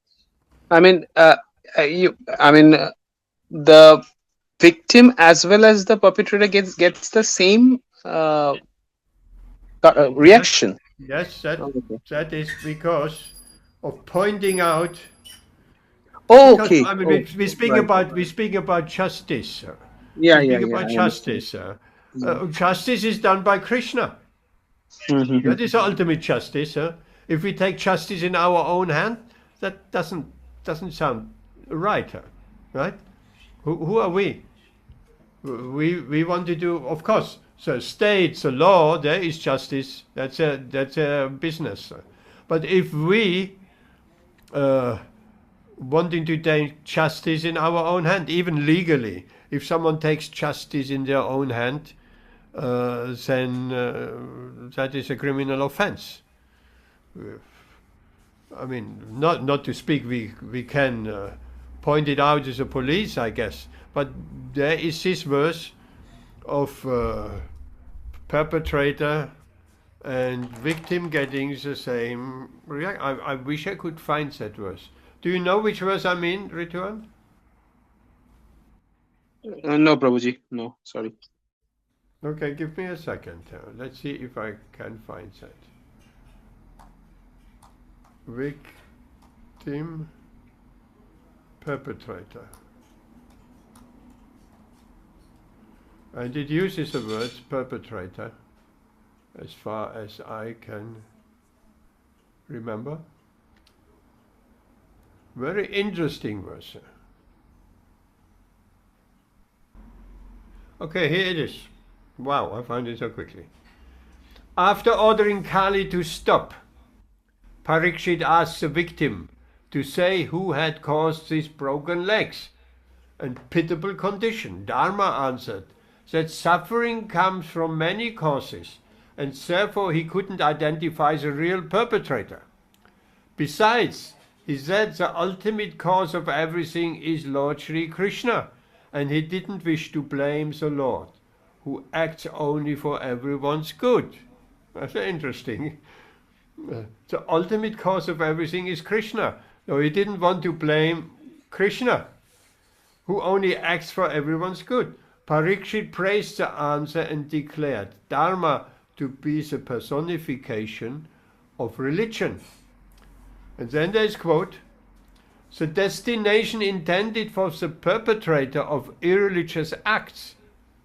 The victim as well as the perpetrator gets the same reaction. Yes, that is because of pointing out. Oh, Because, okay. I mean, we speak about justice. Sir. Yeah, we yeah, speak yeah. about justice. Justice is done by Krishna. Mm-hmm. That is ultimate justice. If we take justice in our own hand, that doesn't sound right. Right? Who are we? We want to do, of course. So states, the law, there is justice. That's a business. But if we wanting to take justice in our own hand, even legally, if someone takes justice in their own hand, then that is a criminal offense. I mean, not to speak, we can pointed out to the police, I guess. But there is this verse of perpetrator and victim getting the same reaction. I wish I could find that verse. Do you know which verse I mean, Rituan? No, Prabhuji. No, sorry. Okay, give me a second. Let's see if I can find that. Victim, perpetrator. And it uses the word perpetrator, as far as I can remember. Very interesting verse. Okay, here it is. Wow, I found it so quickly. After ordering Kali to stop, Parikshit asked the victim to say who had caused his broken legs and pitiable condition. Dharma answered that suffering comes from many causes, and therefore he couldn't identify the real perpetrator. Besides, he said the ultimate cause of everything is Lord Sri Krishna, and he didn't wish to blame the Lord, who acts only for everyone's good. That's interesting. The ultimate cause of everything is Krishna. No, he didn't want to blame Krishna, who only acts for everyone's good. Parikshit praised the answer and declared Dharma to be the personification of religion. And then there's quote, the destination intended for the perpetrator of irreligious acts,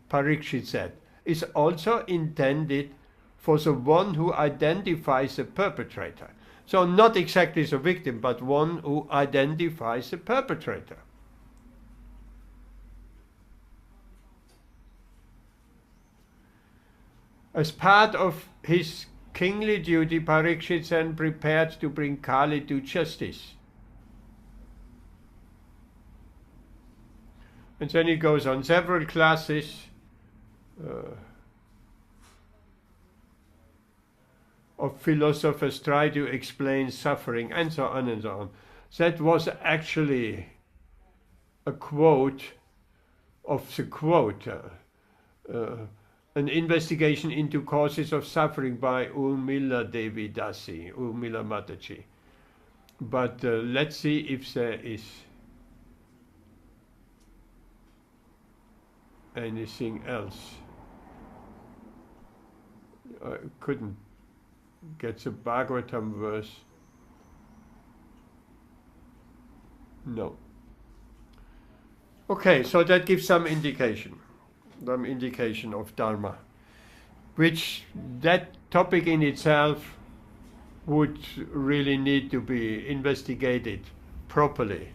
Parikshit said, is also intended for the one who identifies the perpetrator. So not exactly the victim, but one who identifies the perpetrator. As part of his kingly duty, Parikshit then prepared to bring Kali to justice. And then he goes on. Several classes of philosophers try to explain suffering, and so on and so on. That was actually a quote of the quote. An investigation into causes of suffering by Urmila Devi Dasi, Urmila Mataji. But let's see if there is anything else. I couldn't get the Bhagavatam verse. No. Okay, so that gives some indication of Dharma, which that topic in itself would really need to be investigated properly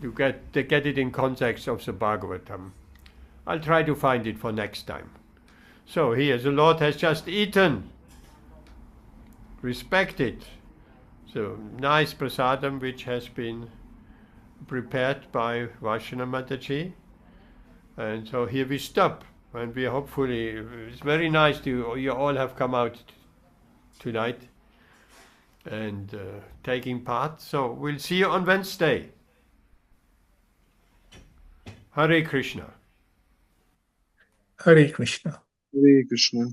to get it in context of the Bhagavatam. I'll try to find it for next time. So here, the Lord has just eaten. Respect it. So nice prasadam which has been prepared by Vaishana Mataji. And so here we stop, and we hopefully, it's very nice you all have come out tonight and taking part. So we'll see you on Wednesday. Hare Krishna. Hare Krishna. Hare Krishna.